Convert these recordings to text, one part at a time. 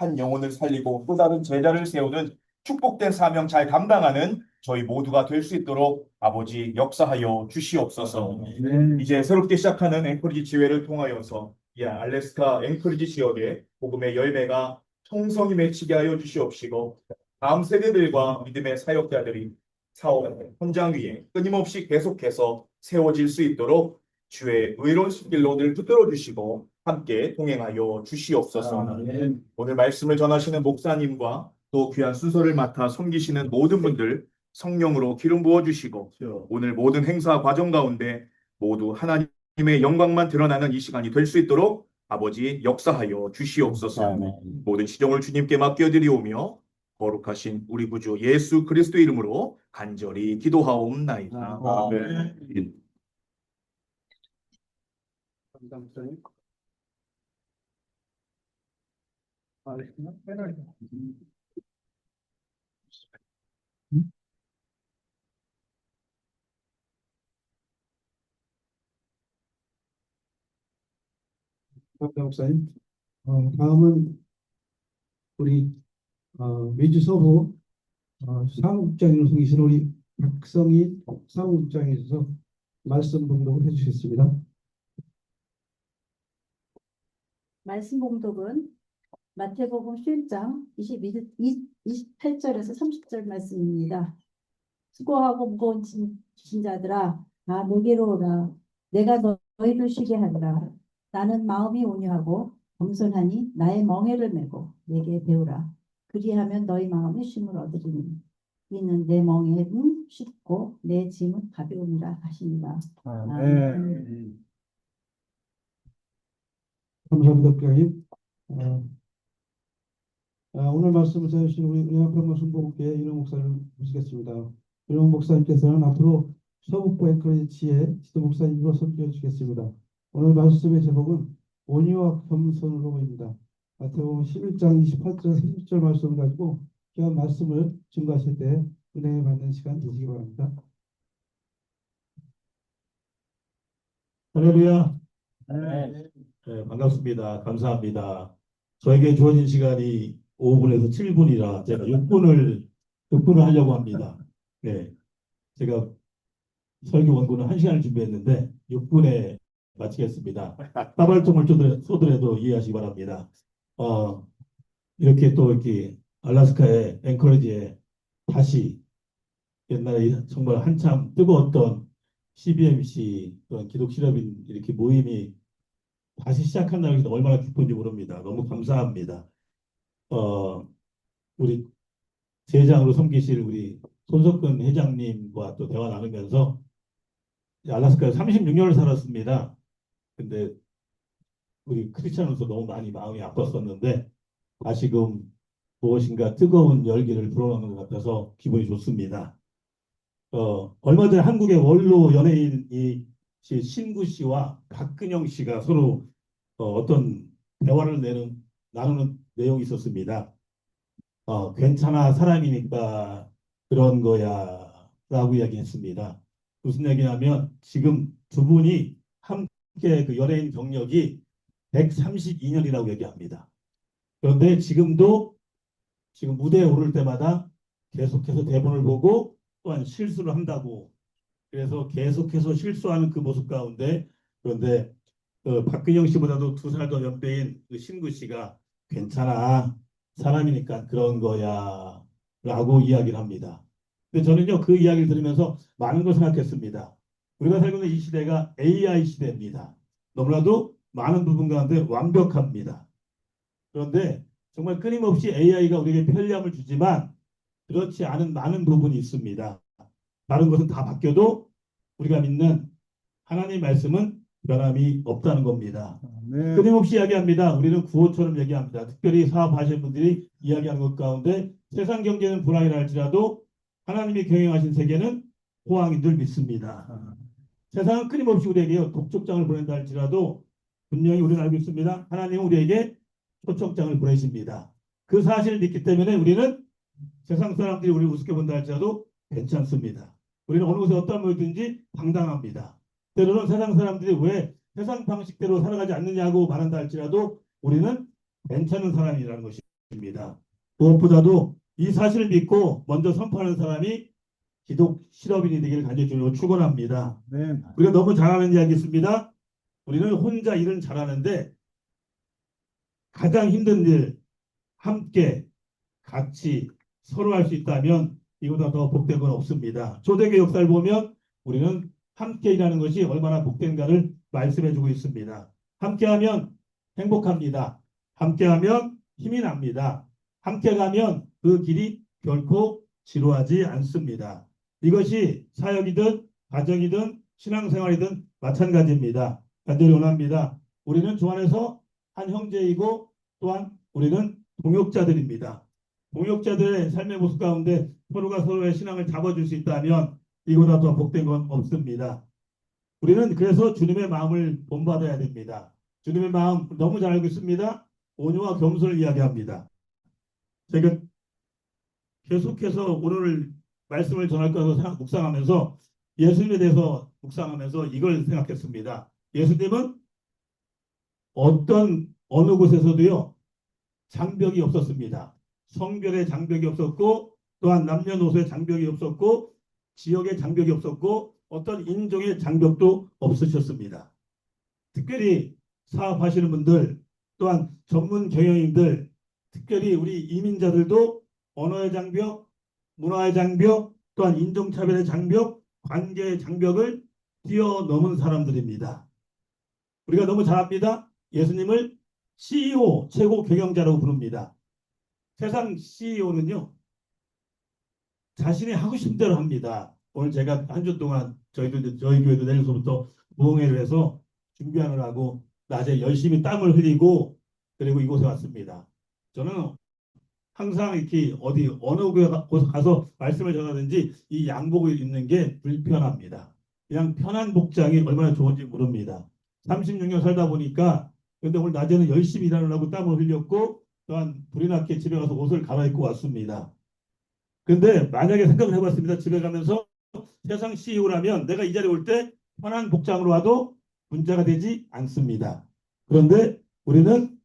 한 영혼을 살리고 또 다른 제자를 세우는 축복된 사명 잘 감당하는 저희 모두가 될 수 있도록 아버지 역사하여 주시옵소서. 이제 새롭게 시작하는 앵커리지 지회를 통하여서 이 알래스카 앵커리지 지역의 복음의 열매가 총성이 맺히게 하여 주시옵시고 다음 세대들과 믿음의 사역자들이 사업 현장 위에 끊임없이 계속해서 세워질 수 있도록 주의 의로운 손길로 늘 붙들어 주시고 함께 동행하여 주시옵소서. 오늘 말씀을 전하시는 목사님과 또 귀한 순서를 맡아 섬기시는 모든 분들 성령으로 기름 부어 주시고 오늘 모든 행사 과정 가운데 모두 하나님의 영광만 드러나는 이 시간이 될 수 있도록 아버지 역사하여 주시옵소서. 모든 시종을 주님께 맡겨드리오며 거룩하신 우리 구주 예수 그리스도 이름으로 간절히 기도하옵나이다. 아멘. 목사님, 다음은 우리 미주 서부 사무국장으로 섬기신 우리 박성희 사무국장에서 말씀 봉독을 해주시겠습니다. 말씀 봉독은 마태복음 11장 28절에서 30절 말씀입니다. 수고하고 무거운 짐진 자들아 다 내게로 오라. 내가 너희를 쉬게 하리라. 나는 마음이 온유하고 겸손하니 나의 멍에를 메고 내게 배우라. 그리하면 너희 마음이 쉼을 얻으리니 이는 내 멍에는 쉽고 내 짐은 가벼움이라 하시니라. 아멘. 감사합니다, 목사님. 오늘 말씀을 전해주신 우리 은혜학평로 순복음교회 윤영 목사를 모시겠습니다. 윤영 목사님께서는 앞으로 서북부 앵커리지 지혜 지도 목사님으로 섬겨 주시겠습니다. 오늘 말씀의 제목은 온유와 겸손으로입니다. 마태복음 11장 28절 30절 말씀을 가지고 귀한 말씀을 증거하실 때 은혜 받는 시간 되시기 바랍니다. 할렐루야. 네, 반갑습니다. 감사합니다. 저에게 주어진 시간이 5분에서 7분이라 제가 6분을 하려고 합니다. 네, 제가 설교 원고는 1시간을 준비했는데 6분에 마치겠습니다. 따발총을 쏘더라도 이해하시기 바랍니다. 이렇게 또 이렇게 알래스카의 앵커리지에 다시 옛날에 정말 한참 뜨거웠던 CBMC 그런 기독 실업인 이렇게 모임이 다시 시작한다는 게 얼마나 기쁜지 모릅니다. 너무 감사합니다. 우리 제장으로 섬기실 우리 손석근 회장님과 또 대화 나누면서 알래스카에 36년을 살았습니다. 근데 우리 크리스찬으로서 너무 많이 마음이 아팠었는데 다시금 무엇인가 뜨거운 열기를 불어넣는 것 같아서 기분이 좋습니다. 얼마 전에 한국의 원로 연예인 신구 씨와 박근영 씨가 서로 어떤 대화를 나누는 내용이 있었습니다. 괜찮아 사람이니까 그런 거야 라고 이야기했습니다. 무슨 얘기냐면 지금 두 분이 함께 그 연예인 경력이 132년이라고 얘기합니다. 그런데 지금도 지금 무대에 오를 때마다 계속해서 대본을 보고 또한 실수를 한다고 그래서 계속해서 실수하는 그 모습 가운데 그런데 박근영 씨보다도 2살 더 연배인 그 신구 씨가 괜찮아 사람이니까 그런 거야 라고 이야기를 합니다. 근데 저는요 그 이야기를 들으면서 많은 걸 생각했습니다. 우리가 살고 있는 이 시대가 AI 시대입니다. 너무나도 많은 부분 가운데 완벽합니다. 그런데 정말 끊임없이 AI가 우리에게 편리함을 주지만 그렇지 않은 많은 부분이 있습니다. 다른 것은 다 바뀌어도 우리가 믿는 하나님의 말씀은 변함이 없다는 겁니다. 네. 끊임없이 이야기합니다. 우리는 구호처럼 얘기합니다. 특별히 사업하시는 분들이 이야기하는 것 가운데 세상 경제는 불황이라 할지라도 하나님이 경영하신 세계는 호황인 줄 믿습니다. 세상은 끊임없이 우리에게 독촉장을 보낸다 할지라도 분명히 우리는 알고 있습니다. 하나님은 우리에게 초청장을 보내십니다. 그 사실을 믿기 때문에 우리는 세상 사람들이 우리를 우습게 본다 할지라도 괜찮습니다. 우리는 어느 곳에 어떤 모이든지 당당합니다. 때로는 세상 사람들이 왜 세상 방식대로 살아가지 않느냐고 말한다 할지라도 우리는 괜찮은 사람이라는 것입니다. 것입니다. 무엇보다도 이 사실을 믿고 먼저 선포하는 사람이 기독 실업인이 되기를 간절히 주님으로 축원합니다. 네. 우리가 너무 잘하는 이야기 있습니다. 우리는 혼자 일은 잘하는데 가장 힘든 일 함께 같이 서로 할 수 있다면 이보다 더 복된 건 없습니다. 초대교회 역사를 보면 우리는 함께 일하는 것이 얼마나 복된가를 말씀해주고 있습니다. 함께하면 행복합니다. 함께하면 힘이 납니다. 함께 가면 그 길이 결코 지루하지 않습니다. 이것이 사역이든 가정이든 신앙생활이든 마찬가지입니다. 간절히 원합니다. 우리는 주 안에서 한 형제이고 또한 우리는 동역자들입니다. 동역자들의 삶의 모습 가운데 서로가 서로의 신앙을 잡아줄 수 있다면 이보다 더 복된 건 없습니다. 우리는 그래서 주님의 마음을 본받아야 됩니다. 주님의 마음 너무 잘 알고 있습니다. 온유와 겸손을 이야기합니다. 제가 계속해서 오늘 말씀을 전할 거라고 묵상하면서 예수님에 대해서 묵상하면서 이걸 생각했습니다. 예수님은 어느 곳에서도요 장벽이 없었습니다. 성별의 장벽이 없었고 또한 남녀노소의 장벽이 없었고 지역의 장벽이 없었고 어떤 인종의 장벽도 없으셨습니다. 특별히 사업하시는 분들 또한 전문 경영인들 특별히 우리 이민자들도 언어의 장벽, 문화의 장벽 또한 인종차별의 장벽, 관계의 장벽을 뛰어넘은 사람들입니다. 우리가 너무 잘 압니다. 예수님을 CEO, 최고 경영자라고 부릅니다. 세상 CEO는요, 자신이 하고 싶은 대로 합니다. 오늘 제가 한 주 동안 저희 교회도 내일서부터 부흥회를 해서 준비하느라고 낮에 열심히 땀을 흘리고 그리고 이곳에 왔습니다. 저는 항상 이렇게 어느 곳에 가서 말씀을 전하든지 이 양복을 입는 게 불편합니다. 그냥 편한 복장이 얼마나 좋은지 모릅니다. 36년 살다 보니까 근데 오늘 낮에는 열심히 일하느라고 땀을 흘렸고 또한 불이 났게 집에 가서 옷을 갈아입고 왔습니다. 근데 만약에 생각을 해봤습니다. 집에 가면서 세상 CEO라면 내가 이 자리에 올 때 편한 복장으로 와도 문제가 되지 않습니다. 그런데 우리는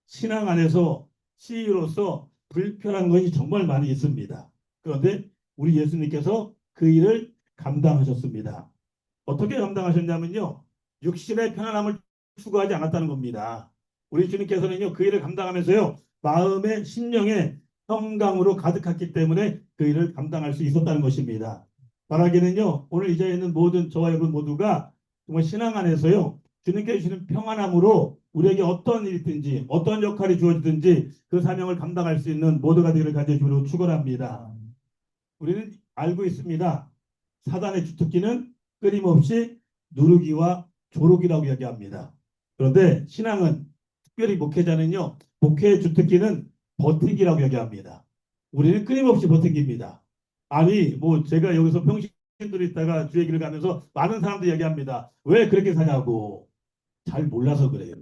신앙 안에서 CEO로서 불편한 것이 정말 많이 있습니다. 그런데 우리 예수님께서 그 일을 감당하셨습니다. 어떻게 감당하셨냐면요. 육신의 편안함을 추구하지 않았다는 겁니다. 우리 주님께서는요. 그 일을 감당하면서요. 마음의 심령의 평강으로 가득했기 때문에 그 일을 감당할 수 있었다는 것입니다. 말하기는요. 오늘 이 자리에 있는 모든 저와 여러분 모두가 정말 신앙 안에서요. 주님께 주시는 평안함으로 우리에게 어떤 일이 있든지 어떤 역할이 주어지든지 그 사명을 감당할 수 있는 모두가 되기를 간절히 주로 축원합니다. 우리는 알고 있습니다. 사단의 주특기는 끊임없이 누르기와 조르기라고 이야기합니다. 그런데 신앙은 특별히 목회자는요. 목회의 주특기는 버티기라고 이야기합니다. 우리는 끊임없이 버티기입니다. 아니 뭐 제가 여기서 평신도로 있다가 주의 길을 가면서 많은 사람들이 이야기합니다. 왜 그렇게 사냐고. 잘 몰라서 그래요.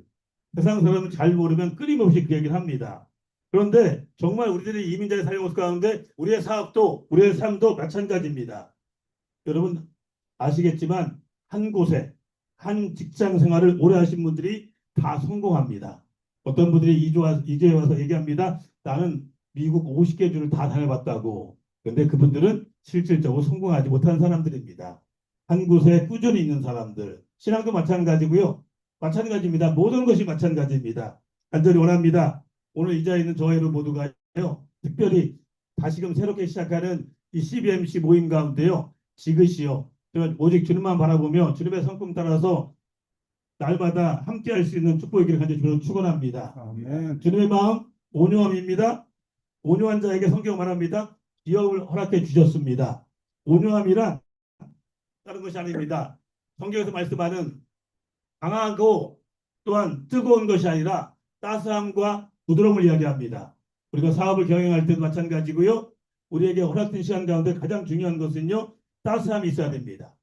세상 사람은 잘 모르면 끊임없이 그 얘기를 합니다. 그런데 정말 우리들이 이민자의 삶의 모습 가운데 우리의 사업도 우리의 삶도 마찬가지입니다. 여러분 아시겠지만 한 곳에 한 직장 생활을 오래 하신 분들이 다 성공합니다. 어떤 분들이 이주해 와서 얘기합니다. 나는 미국 50개 주를 다 다녀봤다고. 그런데 그분들은 실질적으로 성공하지 못한 사람들입니다. 한 곳에 꾸준히 있는 사람들. 신앙도 마찬가지고요. 마찬가지입니다. 모든 것이 마찬가지입니다. 간절히 원합니다. 오늘 이 자리에 있는 저희로 모두가요. 특별히 다시금 새롭게 시작하는 이 CBMC 모임 가운데요. 지그시요. 오직 주님만 바라보며 주님의 성품 따라서 날마다 함께할 수 있는 축복의 길을 간절히 주로 축원합니다. 아멘. 주님의 마음 온유함입니다. 온유한 자에게 성경 말합니다. 기업을 허락해 주셨습니다. 온유함이란 다른 것이 아닙니다. 성경에서 말씀하는 강하고 또한 뜨거운 것이 아니라 따스함과 부드러움을 이야기합니다. 우리가 사업을 경영할 때도 마찬가지고요. 우리에게 허락된 시간 가운데 가장 중요한 것은요. 따스함이 있어야 됩니다.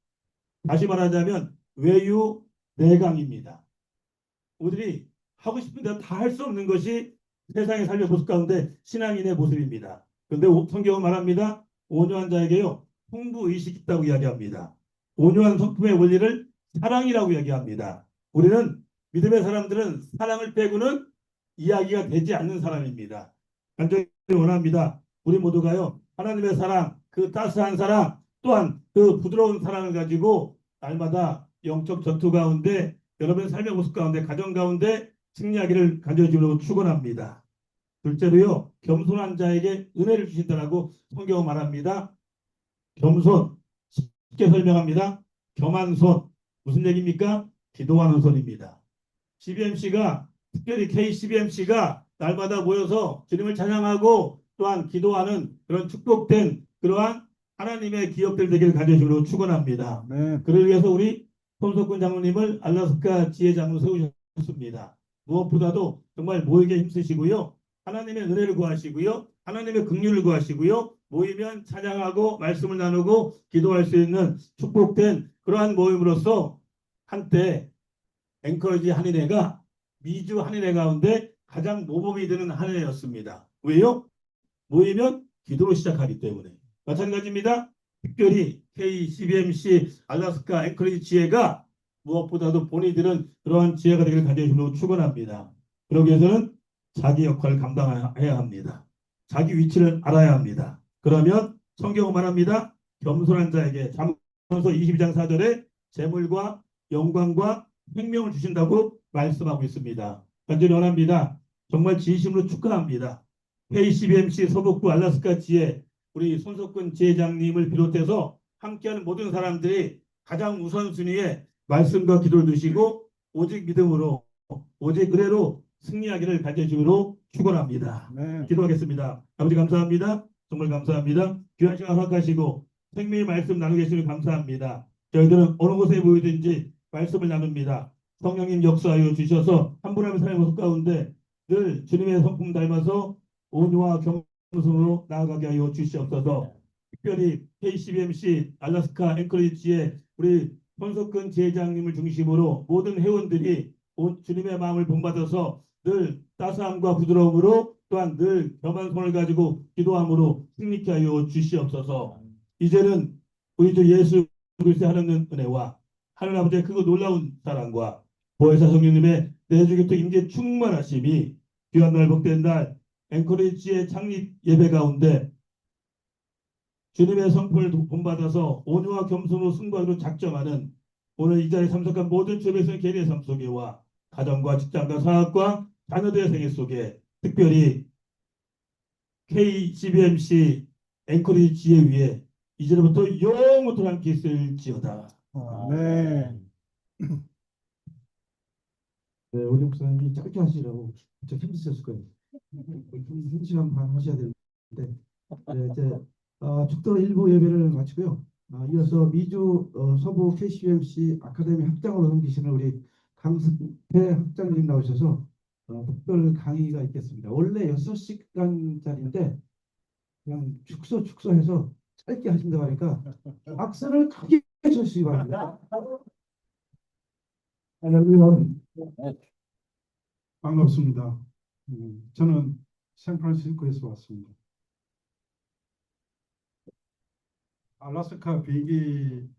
다시 말하자면 외유 내강입니다. 우리들이 하고 싶은 대로 다 할 수 없는 것이 세상의 삶의 모습 가운데 신앙인의 모습입니다. 그런데 성경은 말합니다. 온유한 자에게요. 풍부의식이 있다고 이야기합니다. 온유한 성품의 원리를 사랑이라고 이야기합니다. 우리는 믿음의 사람들은 사랑을 빼고는 이야기가 되지 않는 사람입니다. 간절히 원합니다. 우리 모두가요, 하나님의 사랑, 그 따스한 사랑, 또한 그 부드러운 사랑을 가지고 날마다 영적 전투 가운데, 여러분의 삶의 모습 가운데, 가정 가운데 승리하기를 간절히 주로 축원합니다. 둘째로요, 겸손한 자에게 은혜를 주신다라고 성경은 말합니다. 겸손, 쉽게 설명합니다. 겸한 손, 무슨 얘기입니까? 기도하는 손입니다. CBMC가, 특별히 KCBMC가 날마다 모여서 주님을 찬양하고 또한 기도하는 그런 축복된 그러한 하나님의 기업들 되기를 간절히 축원합니다. 그를 위해서 우리 손석군 장로님을 알라스카 지혜장로 세우셨습니다. 무엇보다도 정말 모이게 힘쓰시고요. 하나님의 은혜를 구하시고요. 하나님의 긍휼을 구하시고요. 모이면 찬양하고 말씀을 나누고 기도할 수 있는 축복된 그러한 모임으로서 한때 앵커리지 한인회가 미주 한인회 가운데 가장 모범이 되는 한인회였습니다. 왜요? 모이면 기도로 시작하기 때문에. 마찬가지입니다. 특별히 KCBMC 알라스카 앵커리지 지혜가 무엇보다도 본인들은 그러한 지혜가 되기를 간절히 축원합니다. 그러기 위해서는 자기 역할을 감당해야 합니다. 자기 위치를 알아야 합니다. 그러면 성경은 말합니다. 겸손한 자에게 잠언서 22장 4절에 재물과 영광과 생명을 주신다고 말씀하고 있습니다. 간절히 원합니다. 정말 진심으로 축하합니다. KCBMC 서북부 알라스카 지혜 우리 손석근 지회장님을 비롯해서 함께하는 모든 사람들이 가장 우선순위에 말씀과 기도를 두시고 오직 믿음으로 오직 은혜로 승리하기를 간절히 주로 축원합니다. 기도하겠습니다. 아버지 감사합니다. 정말 감사합니다. 귀한 시간 허락하시고 생명의 말씀 나누게 해주시면 감사합니다. 저희들은 어느 곳에 모이든지 말씀을 나눕니다. 성령님 역사하여 주셔서 한 분 한 분 삶의 모습 가운데 늘 주님의 성품 닮아서 온유와 겸손으로 나아가게 하여 주시옵소서. 특별히 KCBMC 알라스카 앵커리지의 우리 손석근 지회장님을 중심으로 모든 회원들이 주님의 마음을 본받아서 늘 따스함과 부드러움으로 또한 늘 겸한 손을 가지고 기도함으로 승리케 하여 주시옵소서. 이제는 우리 주 예수 그리스도의 하나님 은혜와 하나님 아버지의 크고 놀라운 사랑과 보혜사 성령님의 내주교통 임재 충만하심이 귀한 날 복된 날 앵커리지의 창립 예배 가운데 주님의 성품을 본받아서 온유와 겸손으로 승부하기로 작정하는 오늘 이 자리에 참석한 모든 주변의 개인의 삶 속에와 가정과 직장과 사업과 자녀들의 생애 속에 특별히 KCBMC 앵커리지 지혜 위에 이제부터 영원토록 함께 있을지어다. 네, 우리 목사님이 짧게 하시라고 좀 힘드셨을 거예요. 좀 1시간 반 하셔야 되는데 네, 이제 죽도록 일부 예배를 마치고요. 이어서 미주 서부 KCBMC 아카데미 학장으로 섬기시는 우리 강승태 학장님 나오셔서 특별 강의가 있겠습니다. 원래 6시간짜리인데 그냥 축소해서 짧게 하신다고 하니까 박수를 크게 쳐주시기 바랍니다. 할렐루야. 반갑습니다. 저는 샌프란시스코에서 왔습니다. 알래스카 비행기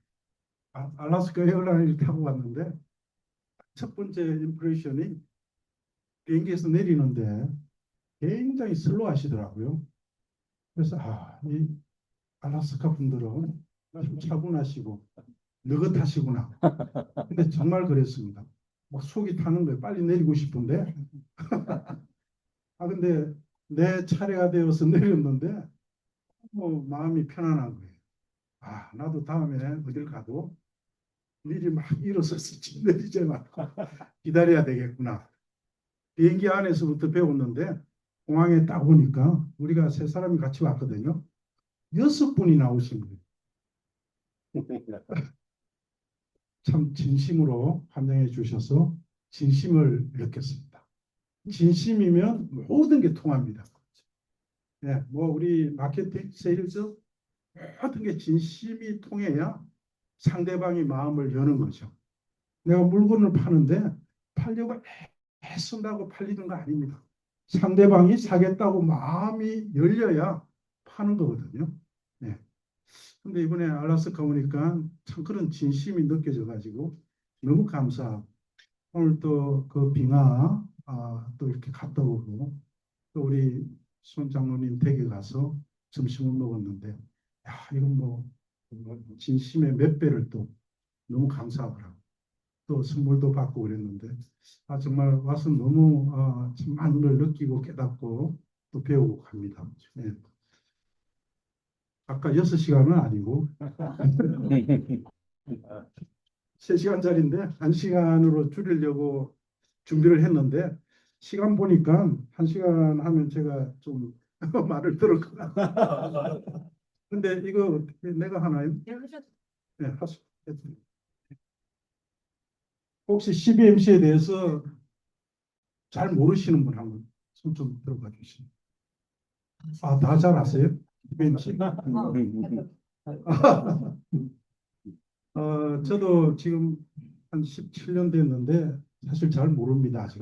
알래스카 에어라인을 타고 왔는데 첫 번째 임프레션이 비행기에서 내리는데 굉장히 슬로우 하시더라고요. 그래서 이 알래스카 분들은 좀 차분하시고 느긋하시구나. 근데 정말 그랬습니다. 막 속이 타는 거예요. 빨리 내리고 싶은데 근데 내 차례가 되어서 내렸는데 마음이 편안한 거예요. 나도 다음에 어딜 가도 미리 막 일어서서 내리지 말고 기다려야 되겠구나. 비행기 안에서부터 배웠는데 공항에 딱 오니까 우리가 세 사람이 같이 왔거든요. 6분이 나오신 거예요. 참 진심으로 환영해 주셔서 진심을 느꼈습니다. 진심이면 모든 게 통합니다. 네, 우리 마케팅, 세일즈 모든 게 진심이 통해야 상대방이 마음을 여는 거죠. 내가 물건을 파는데 팔려고 애쓴다고 팔리는 거 아닙니다. 상대방이 사겠다고 마음이 열려야 파는 거거든요. 네. 근데 이번에 알래스카 오니까 참 그런 진심이 느껴져 가지고 너무 감사하고 오늘 또 그 빙하 또 이렇게 갔다 오고 또 우리 손 장로님 댁에 가서 점심을 먹었는데, 야, 이건 뭐 진심의 몇 배를 또 너무 감사하더라고요. 또 선물도 받고 그랬는데, 정말 와서 너무 참 많은 걸 느끼고 깨닫고 또 배우고 갑니다. 예. 아까 6시간은 아니고 3시간짜리인데 1시간으로 줄이려고 준비를 했는데, 시간 보니까 1시간 하면 제가 좀 말을 들을 것 같아요. 근데 이거 어떻게 내가 하나요? 네, 하시. 혹시 CBMC에 대해서 잘 모르시는 분 한번 손 좀 들어봐 주시죠. 다 잘 아세요? CBMC? 저도 지금 한 17년 됐는데 사실 잘 모릅니다. 아직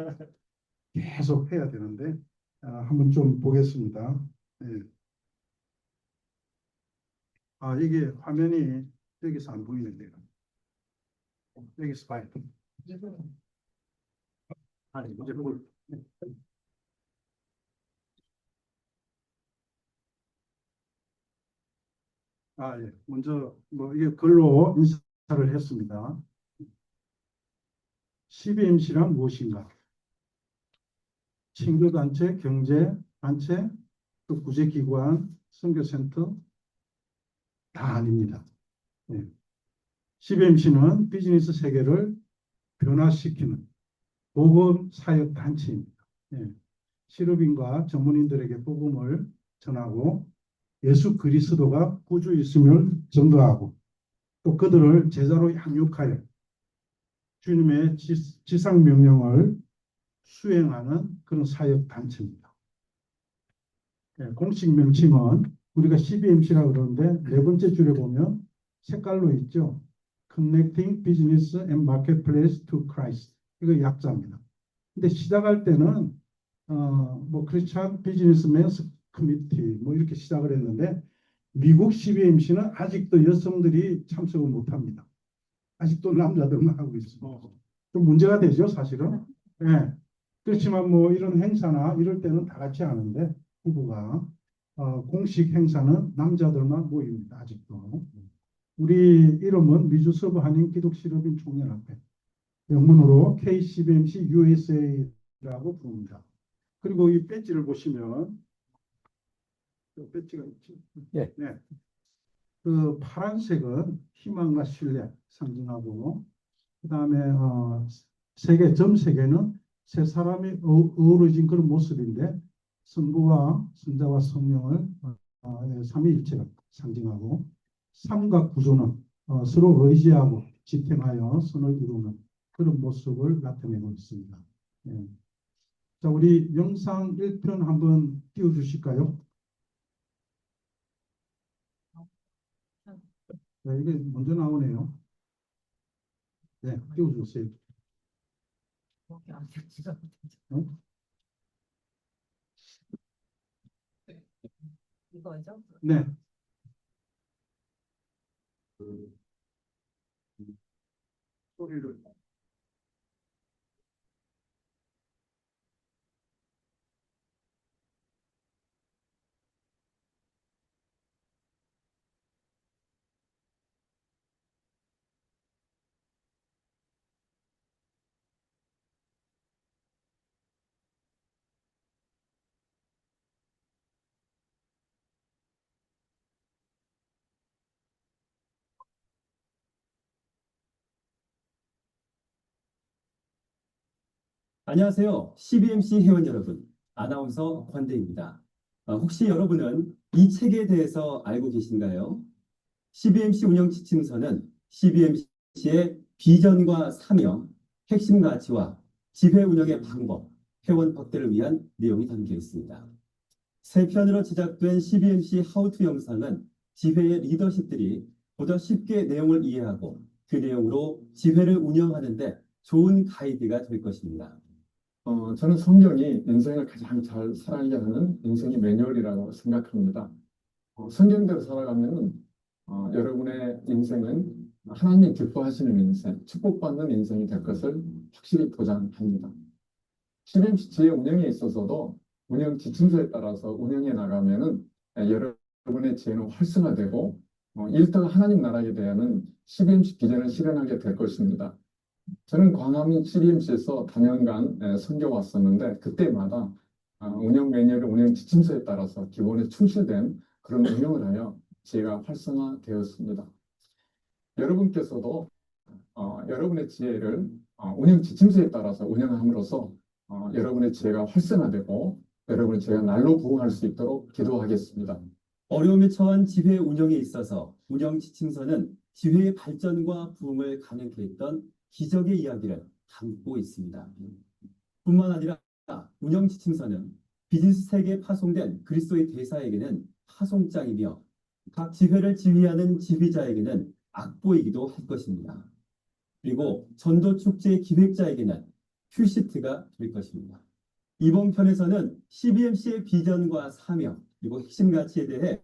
계속 해야 되는데 한번 좀 보겠습니다. 네. 이게 화면이 여기서 안 보이는데요. 여기서 봐요. 이제 예. 먼저 뭐 이게 글로 인사를 했습니다. CBMC란 무엇인가? 친교단체, 경제단체, 또 구제기관, 선교센터 다 아닙니다. 네. CBMC는 비즈니스 세계를 변화시키는 복음 사역 단체입니다. 네. 실업인과 전문인들에게 복음을 전하고 예수 그리스도가 구주 있음을 전도하고 또 그들을 제자로 양육하여 주님의 지상 명령을 수행하는 그런 사역 단체입니다. 네, 공식 명칭은 우리가 CBMC라고 그러는데 네 번째 줄에 보면 색깔로 있죠. Connecting Business and Marketplace to Christ. 이거 약자입니다. 근데 시작할 때는 뭐 크리스찬 비즈니스맨스 커미티 뭐 이렇게 시작을 했는데, 미국 CBMC는 아직도 여성들이 참석을 못합니다. 아직도 남자들만 하고 있습니다. 좀 문제가 되죠, 사실은. 네. 그렇지만 뭐 이런 행사나 이럴 때는 다 같이 하는데, 후보가 공식 행사는 남자들만 모입니다. 아직도. 우리 이름은 미주 서부 한인 기독실업인 총연합회, 영문으로 KCBMC USA라고 부릅니다. 그리고 이 배지를 보시면 배지가 있죠. 예. 네. 그 파란색은 희망과 신뢰 상징하고, 그다음에 세계 점세계는 세 사람이 어우러진 그런 모습인데, 성부와 성자와 성령을 삼위일체를 상징하고, 삼각구조는 서로 의지하고 지탱하여 선을 이루는 그런 모습을 나타내고 있습니다. 예. 자, 우리 영상 1편 한번 띄워주실까요? 네, 이게 먼저 나오네요. 네, 띄워주세요. 응? 이거죠? 네. 소리를. 안녕하세요. CBMC 회원 여러분, 아나운서 권대입니다. 혹시 여러분은 이 책에 대해서 알고 계신가요? CBMC 운영 지침서는 CBMC의 비전과 사명, 핵심 가치와 지회 운영의 방법, 회원 확대를 위한 내용이 담겨 있습니다. 세 편으로 제작된 CBMC 하우투 영상은 지회의 리더십들이 보다 쉽게 내용을 이해하고 그 내용으로 지회를 운영하는 데 좋은 가이드가 될 것입니다. 저는 성경이 인생을 가장 잘 살아가게 하는 인생의 매뉴얼이라고 생각합니다. 성경대로 살아가면 여러분의 인생은 하나님 기뻐하시는 인생, 축복받는 인생이 될 것을 확실히 보장합니다. CBMC 지회 운영에 있어서도 운영 지침서에 따라서 운영해 나가면은 여러분의 지혜는 활성화되고 일터가 하나님 나라에 대한 CBMC 비전을 실현하게 될 것입니다. 저는 광화문 CBMC에서 다년간 섬겨왔었는데 그때마다 운영 매뉴얼, 운영 지침서에 따라서 기본에 충실된 그런 운영을 하여 지혜가 활성화되었습니다. 여러분께서도 여러분의 지혜를 운영 지침서에 따라서 운영함으로써 여러분의 지혜가 활성화되고 여러분의 지혜가 날로 부응할 수 있도록 기도하겠습니다. 어려움에 처한 지회 운영에 있어서 운영 지침서는 지회의 발전과 부흥을 가능케 했던 기적의 이야기를 담고 있습니다. 뿐만 아니라 운영 지침서는 비즈니스 세계에 파송된 그리스도의 대사에게는 파송장이며 각 지회를 지휘하는 지휘자에게는 악보이기도 할 것입니다. 그리고 전도 축제 기획자에게는 큐시트가 될 것입니다. 이번 편에서는 CBMC의 비전과 사명 그리고 핵심 가치에 대해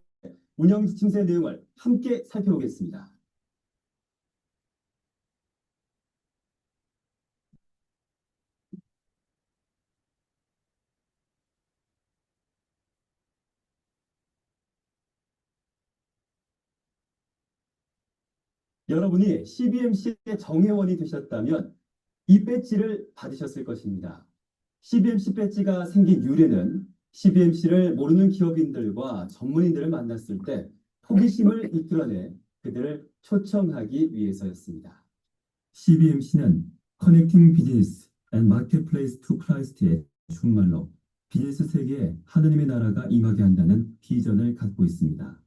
운영 지침서의 내용을 함께 살펴보겠습니다. 여러분이 CBMC의 정회원이 되셨다면 이 배지를 받으셨을 것입니다. CBMC 배지가 생긴 유래는 CBMC를 모르는 기업인들과 전문인들을 만났을 때 호기심을 이끌어내 그들을 초청하기 위해서였습니다. CBMC는 Connecting Business and Marketplace to Christ의 중말로 비즈니스 세계에 하느님의 나라가 임하게 한다는 비전을 갖고 있습니다.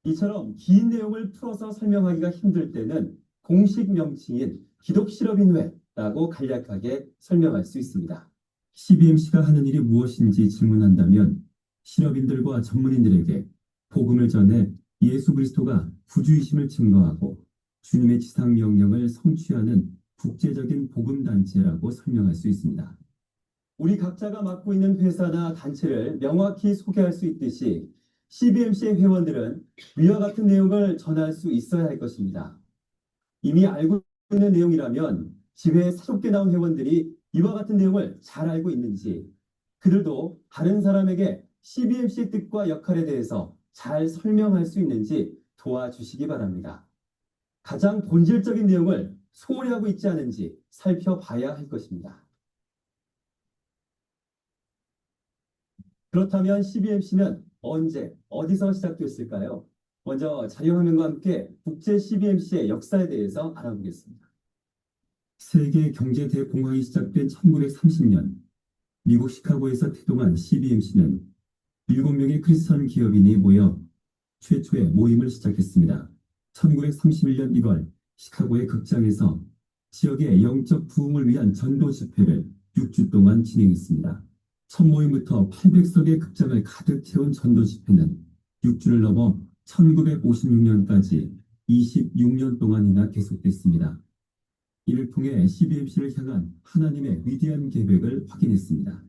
이처럼 긴 내용을 풀어서 설명하기가 힘들 때는 공식 명칭인 기독실업인회라고 간략하게 설명할 수 있습니다. CBMC가 하는 일이 무엇인지 질문한다면 실업인들과 전문인들에게 복음을 전해 예수 그리스도가 구주이심을 증거하고 주님의 지상 명령을 성취하는 국제적인 복음단체라고 설명할 수 있습니다. 우리 각자가 맡고 있는 회사나 단체를 명확히 소개할 수 있듯이 CBMC의 회원들은 위와 같은 내용을 전할 수 있어야 할 것입니다. 이미 알고 있는 내용이라면 지회에 새롭게 나온 회원들이 이와 같은 내용을 잘 알고 있는지 그들도 다른 사람에게 CBMC의 뜻과 역할에 대해서 잘 설명할 수 있는지 도와주시기 바랍니다. 가장 본질적인 내용을 소홀히 하고 있지 않은지 살펴봐야 할 것입니다. 그렇다면 CBMC는 언제, 어디서 시작됐을까요? 먼저 자료화면과 함께 국제 CBMC의 역사에 대해서 알아보겠습니다. 세계 경제 대공황이 시작된 1930년, 미국 시카고에서 태동한 CBMC는 7명의 크리스천 기업인이 모여 최초의 모임을 시작했습니다. 1931년 1월 시카고의 극장에서 지역의 영적 부흥을 위한 전도 집회를 6주 동안 진행했습니다. 첫 모임부터 800석의 극장을 가득 채운 전도 집회는 6주를 넘어 1956년까지 26년 동안이나 계속됐습니다. 이를 통해 CBMC를 향한 하나님의 위대한 계획을 확인했습니다.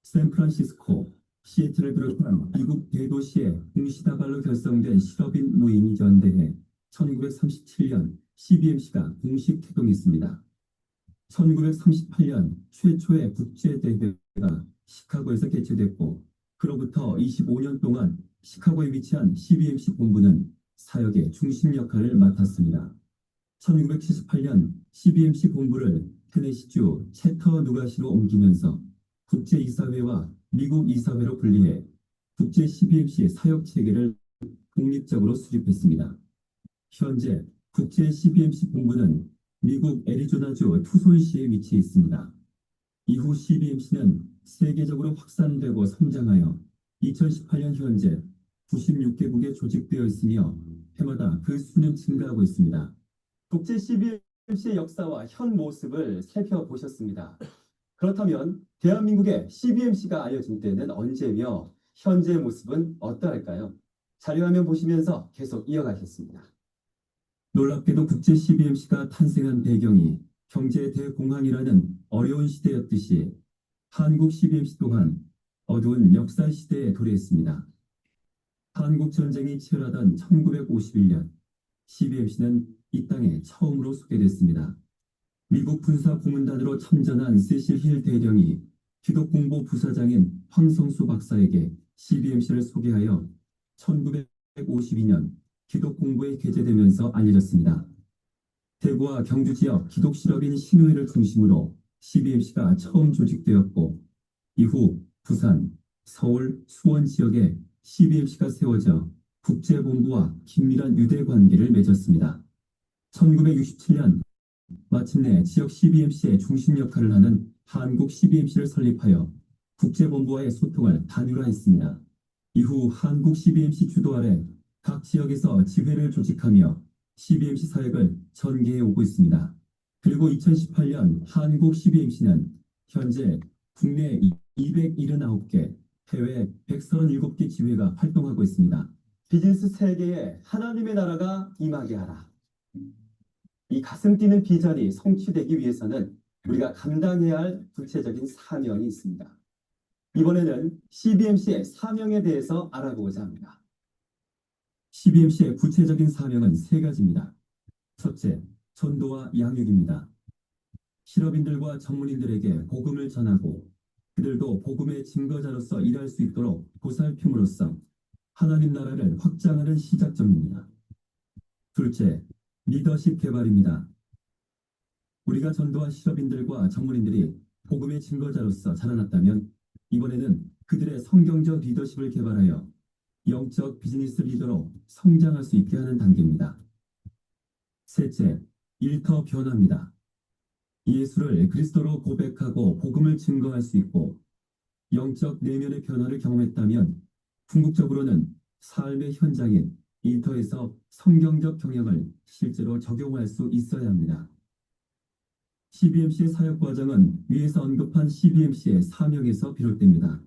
샌프란시스코, 시애틀을 비롯한 미국 대도시의 동시다발로 결성된 실업인 모임이 전대해 1937년 CBMC가 공식 태동했습니다. 1938년 최초의 국제대회가 시카고에서 개최됐고 그로부터 25년 동안 시카고에 위치한 CBMC 본부는 사역의 중심 역할을 맡았습니다. 1978년 CBMC 본부를 테네시주 채터누가시로 옮기면서 국제이사회와 미국 이사회로 분리해 국제 CBMC의 사역 체계를 독립적으로 수립했습니다. 현재 국제 CBMC 본부는 미국 애리조나주 투손시에 위치해 있습니다. 이후 CBMC는 세계적으로 확산되고 성장하여 2018년 현재 96개국에 조직되어 있으며 해마다 그 수는 증가하고 있습니다. 국제 CBMC의 역사와 현 모습을 살펴보셨습니다. 그렇다면 대한민국의 CBMC가 알려진 때는 언제며 현재의 모습은 어떠할까요? 자료화면 보시면서 계속 이어가겠습니다. 놀랍게도 국제 CBMC가 탄생한 배경이 경제 대공황이라는 어려운 시대였듯이 한국 CBMC 또한 어두운 역사 시대에 도래했습니다. 한국 전쟁이 치열하던 1951년 CBMC는 이 땅에 처음으로 소개됐습니다. 미국 군사 고문단으로 참전한 세실 힐 대령이 기독공보 부사장인 황성수 박사에게 CBMC를 소개하여 1952년 기독공보에 게재되면서 알려졌습니다. 대구와 경주 지역 기독실업인 신우회를 중심으로 CBMC가 처음 조직되었고 이후 부산, 서울, 수원 지역에 CBMC가 세워져 국제본부와 긴밀한 유대 관계를 맺었습니다. 1967년 마침내 지역 CBMC의 중심 역할을 하는 한국 CBMC를 설립하여 국제본부와의 소통을 단율화했습니다. 이후 한국 CBMC 주도 아래 각 지역에서 지회를 조직하며 CBMC 사역을 전개해 오고 있습니다. 그리고 2018년 한국 CBMC는 현재 국내 279개, 해외 137개 지회가 활동하고 있습니다. 비즈니스 세계에 하나님의 나라가 임하게 하라. 이 가슴 뛰는 비전이 성취되기 위해서는 우리가 감당해야 할 구체적인 사명이 있습니다. 이번에는 CBMC의 사명에 대해서 알아보고자 합니다. CBMC의 구체적인 사명은 세 가지입니다. 첫째, 전도와 양육입니다. 실업인들과 전문인들에게 복음을 전하고 그들도 복음의 증거자로서 일할 수 있도록 보살핌으로써 하나님 나라를 확장하는 시작점입니다. 둘째, 리더십 개발입니다. 우리가 전도한 실업인들과 전문인들이 복음의 증거자로서 자라났다면 이번에는 그들의 성경적 리더십을 개발하여 영적 비즈니스 리더로 성장할 수 있게 하는 단계입니다. 셋째, 일터 변화입니다. 예수를 그리스도로 고백하고 복음을 증거할 수 있고 영적 내면의 변화를 경험했다면 궁극적으로는 삶의 현장인 일터에서 성경적 경영을 실제로 적용할 수 있어야 합니다. CBMC의 사역 과정은 위에서 언급한 CBMC의 사명에서 비롯됩니다.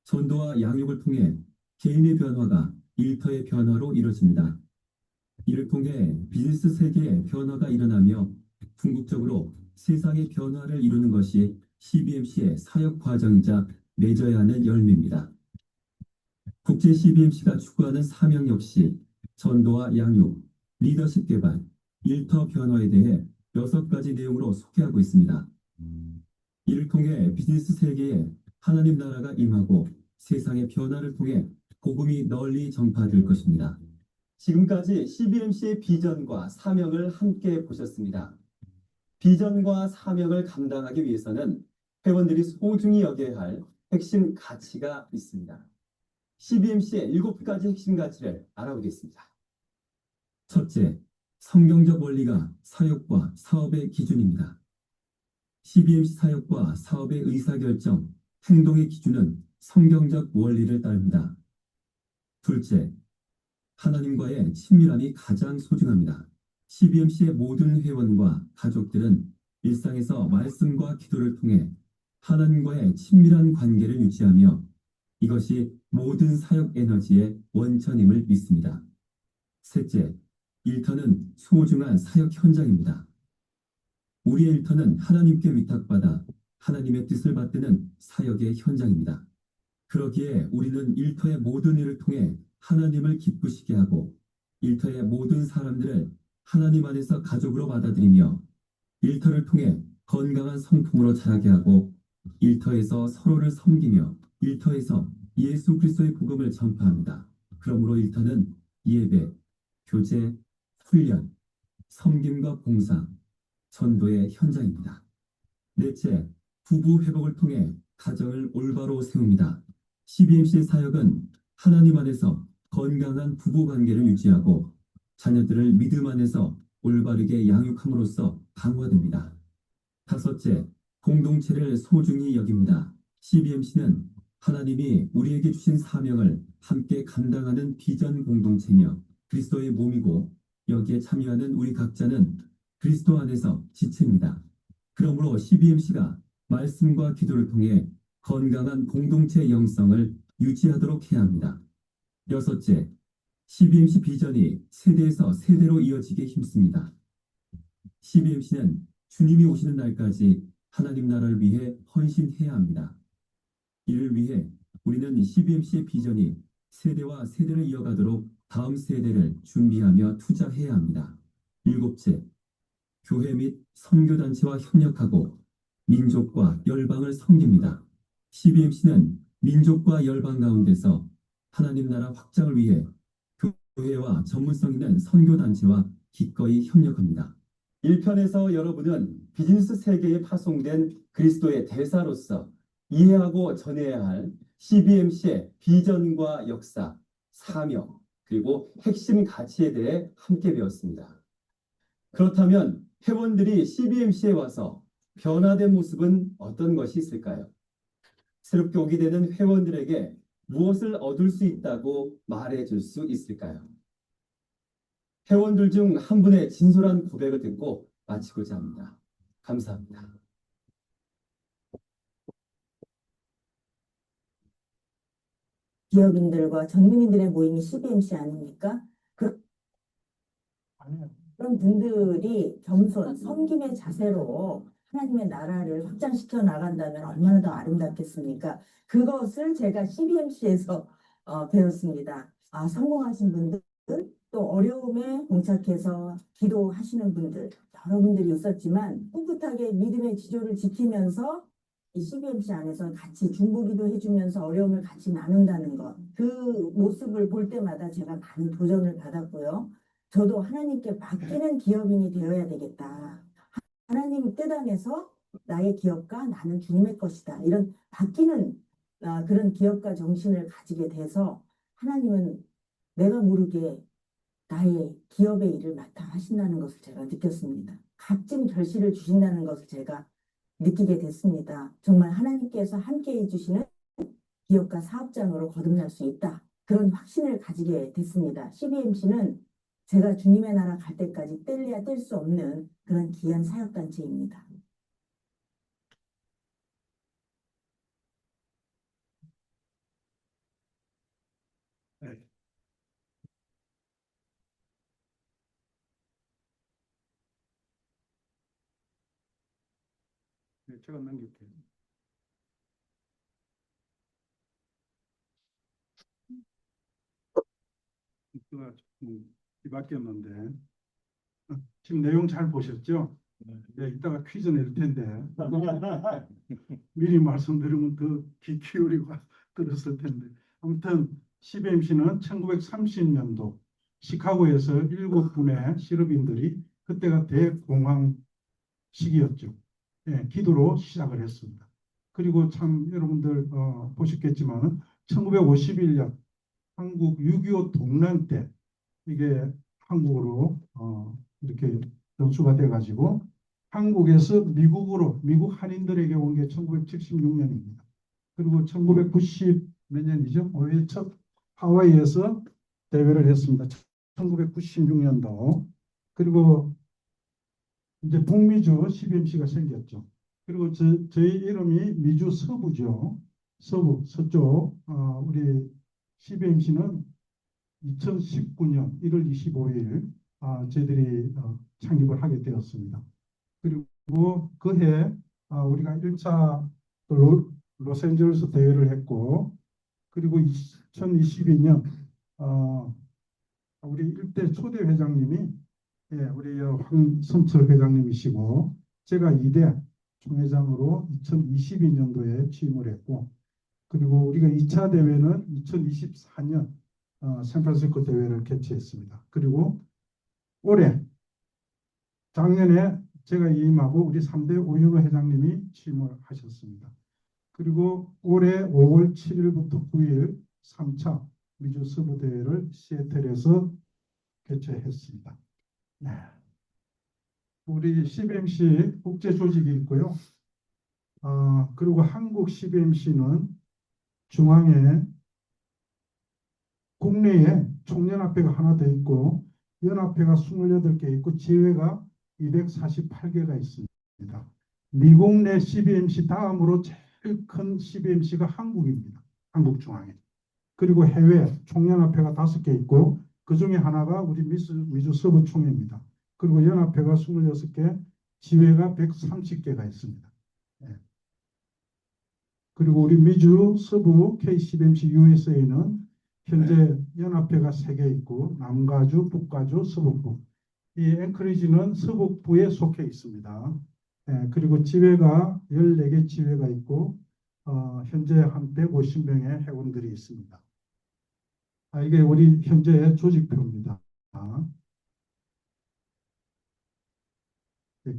전도와 양육을 통해 개인의 변화가 일터의 변화로 이루어집니다. 이를 통해 비즈니스 세계의 변화가 일어나며 궁극적으로 세상의 변화를 이루는 것이 CBMC의 사역 과정이자 맺어야 하는 열매입니다. 국제 CBMC가 추구하는 사명 역시 전도와 양육, 리더십 개발, 일터 변화에 대해 6가지 내용으로 소개하고 있습니다. 이를 통해 비즈니스 세계에 하나님 나라가 임하고 세상의 변화를 통해 복음이 널리 전파될 것입니다. 지금까지 CBMC의 비전과 사명을 함께 보셨습니다. 비전과 사명을 감당하기 위해서는 회원들이 소중히 여겨야 할 핵심 가치가 있습니다. CBMC의 7가지 핵심 가치를 알아보겠습니다. 첫째, 성경적 원리가 사역과 사업의 기준입니다. CBMC 사역과 사업의 의사결정, 행동의 기준은 성경적 원리를 따릅니다. 둘째, 하나님과의 친밀함이 가장 소중합니다. CBMC의 모든 회원과 가족들은 일상에서 말씀과 기도를 통해 하나님과의 친밀한 관계를 유지하며 이것이 모든 사역 에너지의 원천임을 믿습니다. 셋째, 일터는 소중한 사역 현장입니다. 우리의 일터는 하나님께 위탁받아 하나님의 뜻을 받드는 사역의 현장입니다. 그러기에 우리는 일터의 모든 일을 통해 하나님을 기쁘시게 하고 일터의 모든 사람들을 하나님 안에서 가족으로 받아들이며 일터를 통해 건강한 성품으로 자라게 하고 일터에서 서로를 섬기며 일터에서 예수 그리스도의 복음을 전파합니다. 그러므로 일터는 예배, 교제, 훈련, 섬김과 봉사, 전도의 현장입니다. 넷째, 부부 회복을 통해 가정을 올바로 세웁니다. CBMC의 사역은 하나님 안에서 건강한 부부 관계를 유지하고 자녀들을 믿음 안에서 올바르게 양육함으로써 강화됩니다. 다섯째, 공동체를 소중히 여깁니다. CBMC는 하나님이 우리에게 주신 사명을 함께 감당하는 비전 공동체며 그리스도의 몸이고 여기에 참여하는 우리 각자는 그리스도 안에서 지체입니다. 그러므로 CBMC가 말씀과 기도를 통해 건강한 공동체 영성을 유지하도록 해야 합니다. 여섯째, CBMC 비전이 세대에서 세대로 이어지게 힘씁니다. CBMC는 주님이 오시는 날까지 하나님 나라를 위해 헌신해야 합니다. 이를 위해 우리는 CBMC의 비전이 세대와 세대를 이어가도록 다음 세대를 준비하며 투자해야 합니다. 일곱째, 교회 및 선교단체와 협력하고 민족과 열방을 섬깁니다. CBMC는 민족과 열방 가운데서 하나님 나라 확장을 위해 교회와 전문성 있는 선교단체와 기꺼이 협력합니다. 1편에서 여러분은 비즈니스 세계에 파송된 그리스도의 대사로서 이해하고 전해야 할 CBMC의 비전과 역사, 사명, 그리고 핵심 가치에 대해 함께 배웠습니다. 그렇다면 회원들이 CBMC에 와서 변화된 모습은 어떤 것이 있을까요? 새롭게 오게 되는 회원들에게 무엇을 얻을 수 있다고 말해줄 수 있을까요? 회원들 중 한 분의 진솔한 고백을 듣고 마치고자 합니다. 감사합니다. 기업인들과 전문인들의 모임이 CBMC 아닙니까? 그런 분들이 겸손, 섬김의 자세로 하나님의 나라를 확장시켜 나간다면 얼마나 더 아름답겠습니까? 그것을 제가 CBMC에서 배웠습니다. 성공하신 분들, 또 어려움에 봉착해서 기도하시는 분들, 여러분들이 있었지만 꿋꿋하게 믿음의 지조를 지키면서 이 CBMC 안에서 같이 중보기도 해주면서 어려움을 같이 나눈다는 것, 그 모습을 볼 때마다 제가 많은 도전을 받았고요. 저도 하나님께 맡기는 기업인이 되어야 되겠다. 하나님 뜻 안에서 나의 기업가 나는 주님의 것이다. 이런 맡기는 그런 기업가 정신을 가지게 돼서 하나님은 내가 모르게 나의 기업의 일을 맡아 하신다는 것을 제가 느꼈습니다. 값진 결실을 주신다는 것을 제가 느끼게 됐습니다. 정말 하나님께서 함께 해주시는 기업가 사업장으로 거듭날 수 있다. 그런 확신을 가지게 됐습니다. CBMC는 제가 주님의 나라 갈 때까지 뗄래야 뗄 수 없는 그런 귀한 사역단체입니다. 네, 제가 넘길게요. 이거가 뒤바뀌었는데 지금 내용 잘 보셨죠? 네, 이따가 퀴즈 낼 텐데 미리 말씀드리면 더 귀 기울이고 들었을 텐데 아무튼 CBMC는 1930년도 시카고에서 7분의 실업인들이 그때가 대공황 시기였죠. 예, 기도로 시작을 했습니다. 그리고 참 여러분들 보셨겠지만 1951년 한국 6.25 동란 때 이게 한국으로 이렇게 연수가 돼가지고 한국에서 미국으로 미국 한인들에게 온 게 1976년입니다. 그리고 1990 몇 년이죠? 올해 첫 하와이에서 대회를 했습니다. 1996년도. 그리고 이제 북미주 CBMC가 생겼죠. 그리고 저희 이름이 미주 서부죠. 서부, 서쪽. 우리 CBMC는 2019년 1월 25일 저희들이 창립을 하게 되었습니다. 그리고 그해 우리가 1차 로스앤젤레스 대회를 했고, 그리고 2022년 우리 1대 초대 회장님이 우리 황선철 회장님이시고 제가 2대 총회장으로 2022년도에 취임을 했고, 그리고 우리가 2차 대회는 2024년 샌프란시스코 대회를 개최했습니다. 그리고 올해 작년에 제가 이임하고 우리 3대 오윤호 회장님이 취임을 하셨습니다. 그리고 올해 5월 7일부터 9일 3차 미주 서부 대회를 시애틀에서 개최했습니다. 네. 우리 CBMC 국제 조직이 있고요. 그리고 한국 CBMC는 중앙에 국내에 총연합회가 하나 더 있고 연합회가 28개 있고 지회가 248개가 있습니다. 미국 내 CBMC 다음으로 제일 큰 CBMC가 한국입니다. 한국 중앙에. 그리고 해외 총연합회가 5개 있고 그 중에 하나가 우리 미주 서부 총회입니다. 그리고 연합회가 26개, 지회가 130개가 있습니다. 네. 그리고 우리 미주 서부 KCBMC USA는 현재 연합회가 3개 있고 남가주, 북가주, 서북부. 이 앵커리지는 서북부에 속해 있습니다. 그리고 지회가 14개 지회가 있고 현재 한 150명의 회원들이 있습니다. 이게 우리 현재의 조직표입니다.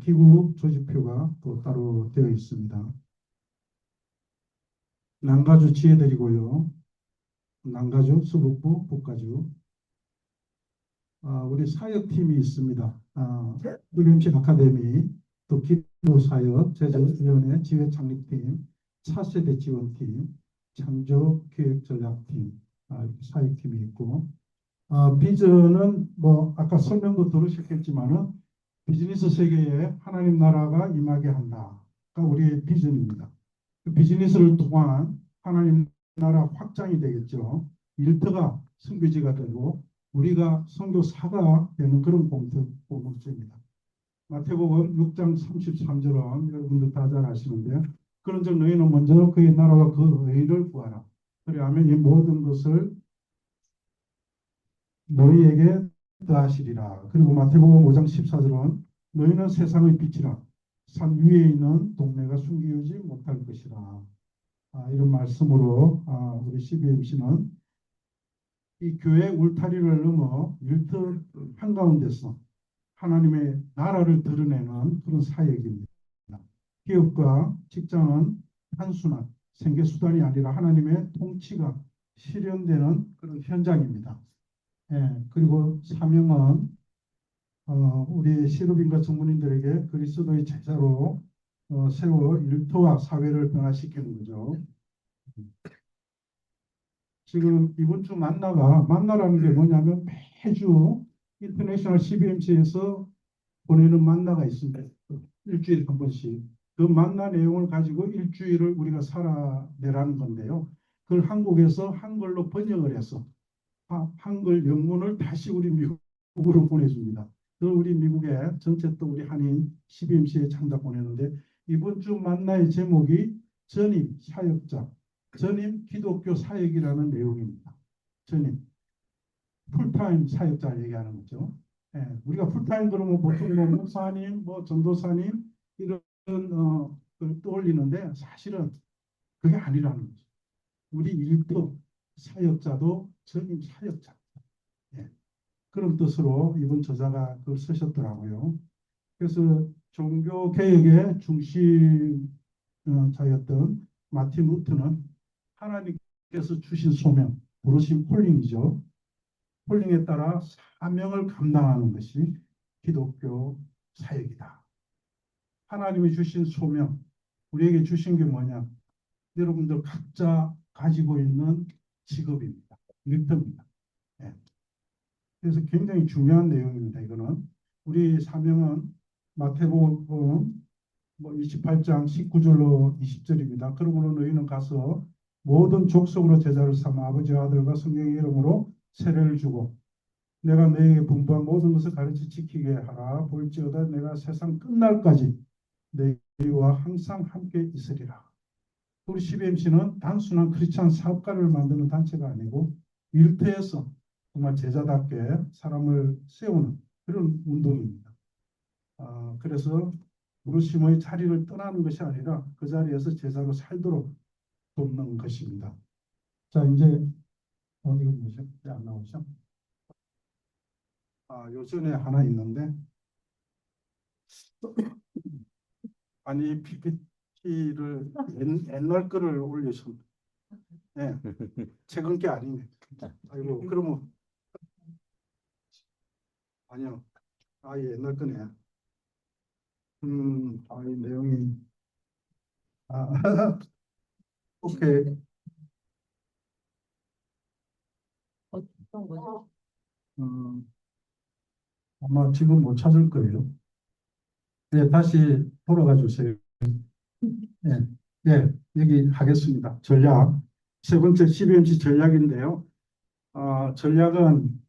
기구 조직표가 또 따로 되어 있습니다. 남가주 지회들이고요. 남가주, 수북부, 북가주. 우리 사역팀이 있습니다. UMC 아카데미, 또 기도사역, 제자위원회 지회 창립팀, 차세대 지원팀, 창조기획전략팀, 이렇게 사역팀이 있고, 비전은 뭐 아까 설명도 들으셨겠지만은 비즈니스 세계에 하나님 나라가 임하게 한다가 우리의 비전입니다. 그 비즈니스를 통한 하나님 나라 확장이 되겠죠. 일터가 선교지가 되고 우리가 선교사가 되는 그런 공동체입니다. 마태복음 6장 33절은 여러분들 다 잘 아시는데, 그런즉 너희는 먼저 그의 나라와 그 의를 구하라. 그리하면 이 모든 것을 너희에게 더하시리라. 그리고 마태복음 5장 14절은 너희는 세상의 빛이라. 산 위에 있는 동네가 숨기지 못할 것이라. 이런 말씀으로 우리 CBMC는 이 교회 울타리를 넘어 일터 한가운데서 하나님의 나라를 드러내는 그런 사역입니다. 기업과 직장은 단순한 생계수단이 아니라 하나님의 통치가 실현되는 그런 현장입니다. 그리고 사명은 우리 시루빈과 전문인들에게 그리스도의 제자로 세워 일터와 사회를 변화시키는 거죠. 지금 이번 주 만나라는 게 뭐냐면 매주 인터내셔널 CBMC에서 보내는 만나가 있습니다. 일주일에 한 번씩. 그 만나 내용을 가지고 일주일을 우리가 살아내라는 건데요. 그걸 한국에서 한글로 번역을 해서 한글 영문을 다시 우리 미국으로 보내줍니다. 그 우리 미국에 전체 또 우리 한인 CBMC에 장다 보내는데, 이번 주 만나의 제목이 전임 사역자, 전임 기독교 사역이라는 내용입니다. 전임 풀타임 사역자 얘기하는 거죠. 우리가 풀타임 그러면 보통 뭐 목사님, 뭐 전도사님 이런 걸 떠올리는데 사실은 그게 아니라는 거죠. 우리 일터 사역자도 전임 사역자. 그런 뜻으로 이번 저자가 그걸 쓰셨더라고요. 그래서 종교 개혁의 중심자였던 마틴 루터는 하나님께서 주신 소명, 부르심 콜링이죠. 콜링에 따라 사명을 감당하는 것이 기독교 사역이다. 하나님이 주신 소명, 우리에게 주신 게 뭐냐? 여러분들 각자 가지고 있는 직업입니다. 일터입니다. 그래서 굉장히 중요한 내용입니다. 이거는 우리 사명은 마태복음 28장 19절로 20절입니다. 그러므로 너희는 가서 모든 족속으로 제자를 삼아 아버지와 아들과 성령의 이름으로 세례를 주고 내가 너희에게 분부한 모든 것을 가르쳐 지키게 하라. 볼지어다 내가 세상 끝날까지 너희와 항상 함께 있으리라. 우리 CBMC는 단순한 크리스찬 사업가를 만드는 단체가 아니고 일터에서 정말 제자답게 사람을 세우는 그런 운동입니다. 그래서 부르심의 자리를 떠나는 것이 아니라 그 자리에서 제자로 살도록 돕는 것입니다. 자, 이제 이거 뭐죠? 왜 안 나오죠? 요전에 하나 있는데 아니 PPT를 옛날 거를 올리셨네. 최근 게 아니네. 아이고 그러면 아니요. 옛날 거네. 이 내용이 오케이. 어떤 거죠? 아마 지금 못 찾을 거예요. 다시 돌아가 주세요. 여기 하겠습니다. 전략. 세 번째 CBMC 전략인데요. 전략은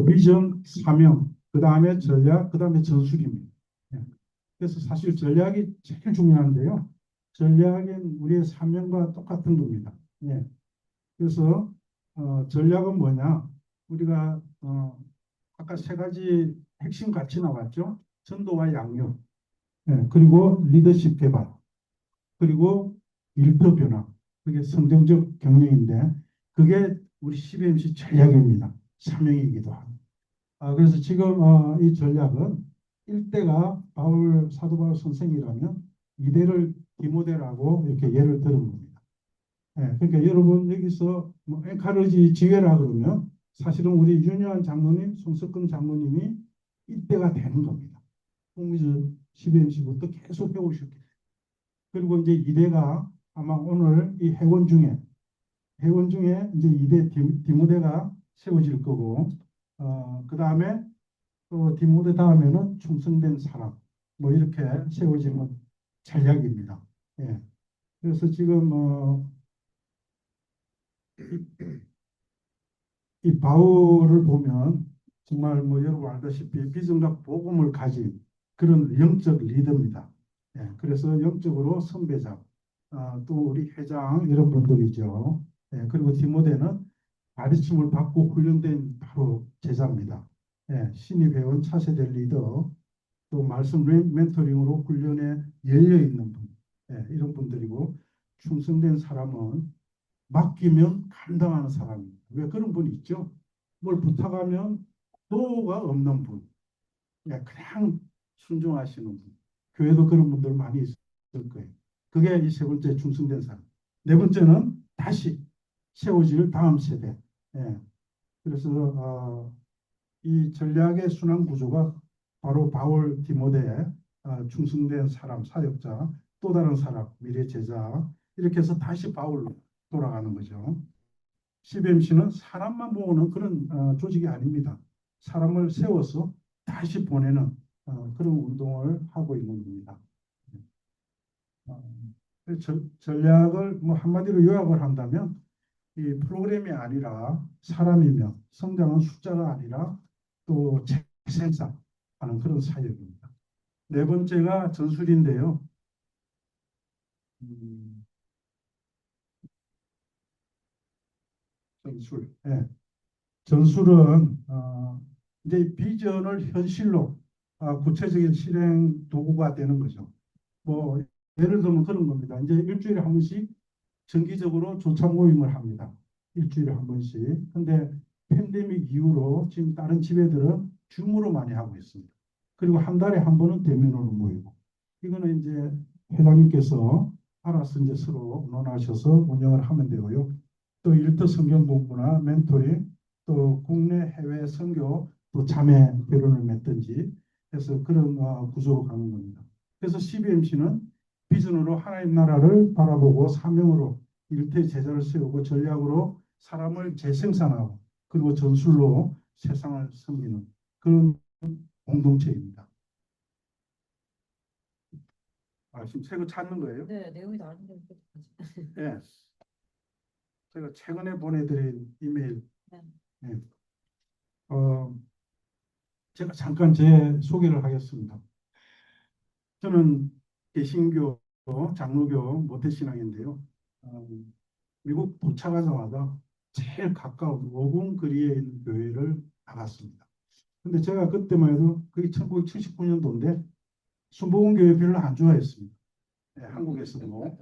비전, 사명, 그 다음에 전략, 그 다음에 전술입니다. 그래서 사실 전략이 제일 중요한데요. 전략은 우리의 사명과 똑같은 겁니다. 그래서 전략은 뭐냐? 우리가 아까 세 가지 핵심 가치 나왔죠. 전도와 양육. 그리고 리더십 개발, 그리고 일터 변화, 그게 성정적 경영인데 그게 우리 CBMC 전략입니다. 사명이기도 하고. 그래서 지금 이 전략은 1대가 사도 바울 선생이라면 2대를 디모데라고 이렇게 예를 들은 겁니다. 그러니까 여러분 여기서 뭐 엔카르지 지회라 그러면 사실은 우리 윤여한 장로님, 손석근 장로님이 1대가 되는 겁니다. 홍미주 CBMC부터 계속 배우셨기 때문에. 그리고 이제 2대가 아마 오늘 이 회원 중에 이제 2대 디모데가 세워질 거고, 그 다음에 또 디모데 다음에는 충성된 사람, 뭐 이렇게 세워지는 전략입니다. 예. 그래서 지금 이 바울을 보면 정말 뭐 여러분 알다시피 비전과 복음을 가진 그런 영적 리더입니다. 예. 그래서 영적으로 선배자, 또 우리 회장 이런 분들이죠. 예. 그리고 디모데는 가르침을 받고 훈련된 바로 제자입니다. 예. 신입 회원 차세대 리더, 또 말씀 멘토링으로 훈련에 열려 있는 분, 이런 분들이고, 충성된 사람은 맡기면 감당하는 사람입니다. 왜 그런 분이 있죠? 뭘 부탁하면 도가 없는 분, 그냥 순종하시는 분. 교회도 그런 분들 많이 있을 거예요. 그게 이 세 번째 충성된 사람. 네 번째는 다시 세워질 다음 세대. 그래서 이 전략의 순환 구조가 바로 바울, 디모데, 충성된 사람, 사역자, 또 다른 사람, 미래 제자, 이렇게 해서 다시 바울로 돌아가는 거죠. CBMC는 사람만 모으는 그런 조직이 아닙니다. 사람을 세워서 다시 보내는 그런 운동을 하고 있는 겁니다. 전략을 뭐 한마디로 요약을 한다면 이 프로그램이 아니라 사람이며, 성장은 숫자가 아니라 또 재생산하는 그런 사역입니다. 네 번째가 전술인데요. 전술. 전술은 이제 비전을 현실로 구체적인 실행 도구가 되는 거죠. 뭐 예를 들면 그런 겁니다. 이제 일주일에 한 번씩 정기적으로 조차 모임을 합니다. 일주일에 한 번씩. 근데 팬데믹 이후로 지금 다른 지회들은 줌으로 많이 하고 있습니다. 그리고 한 달에 한 번은 대면으로 모이고. 이거는 이제 회장님께서 알아서 이제 서로 논하셔서 운영을 하면 되고요. 또 일터 성경 공부나 멘토링, 또 국내 해외 선교, 또 자매 결혼을 맺든지 해서 그런 구조로 가는 겁니다. 그래서 CBMC는 비전으로 하나님 나라를 바라보고 사명으로 일대 제자를 세우고 전략으로 사람을 재생산하고 그리고 전술로 세상을 섬기는 그런 공동체입니다. 지금 새 거 찾는 거예요? 네, 내용이 나왔는데. 네. 제가 최근에 보내드린 이메일. 네. 네. 제가 잠깐 제 소개를 하겠습니다. 저는 개신교, 장로교 모태신앙인데요. 미국 도착하자마자 제일 가까운 5분 거리에 있는 교회를 나갔습니다. 근데 제가 그때만 해도 그게 1979년도인데 순복음교회 별로 안 좋아했습니다. 한국에서도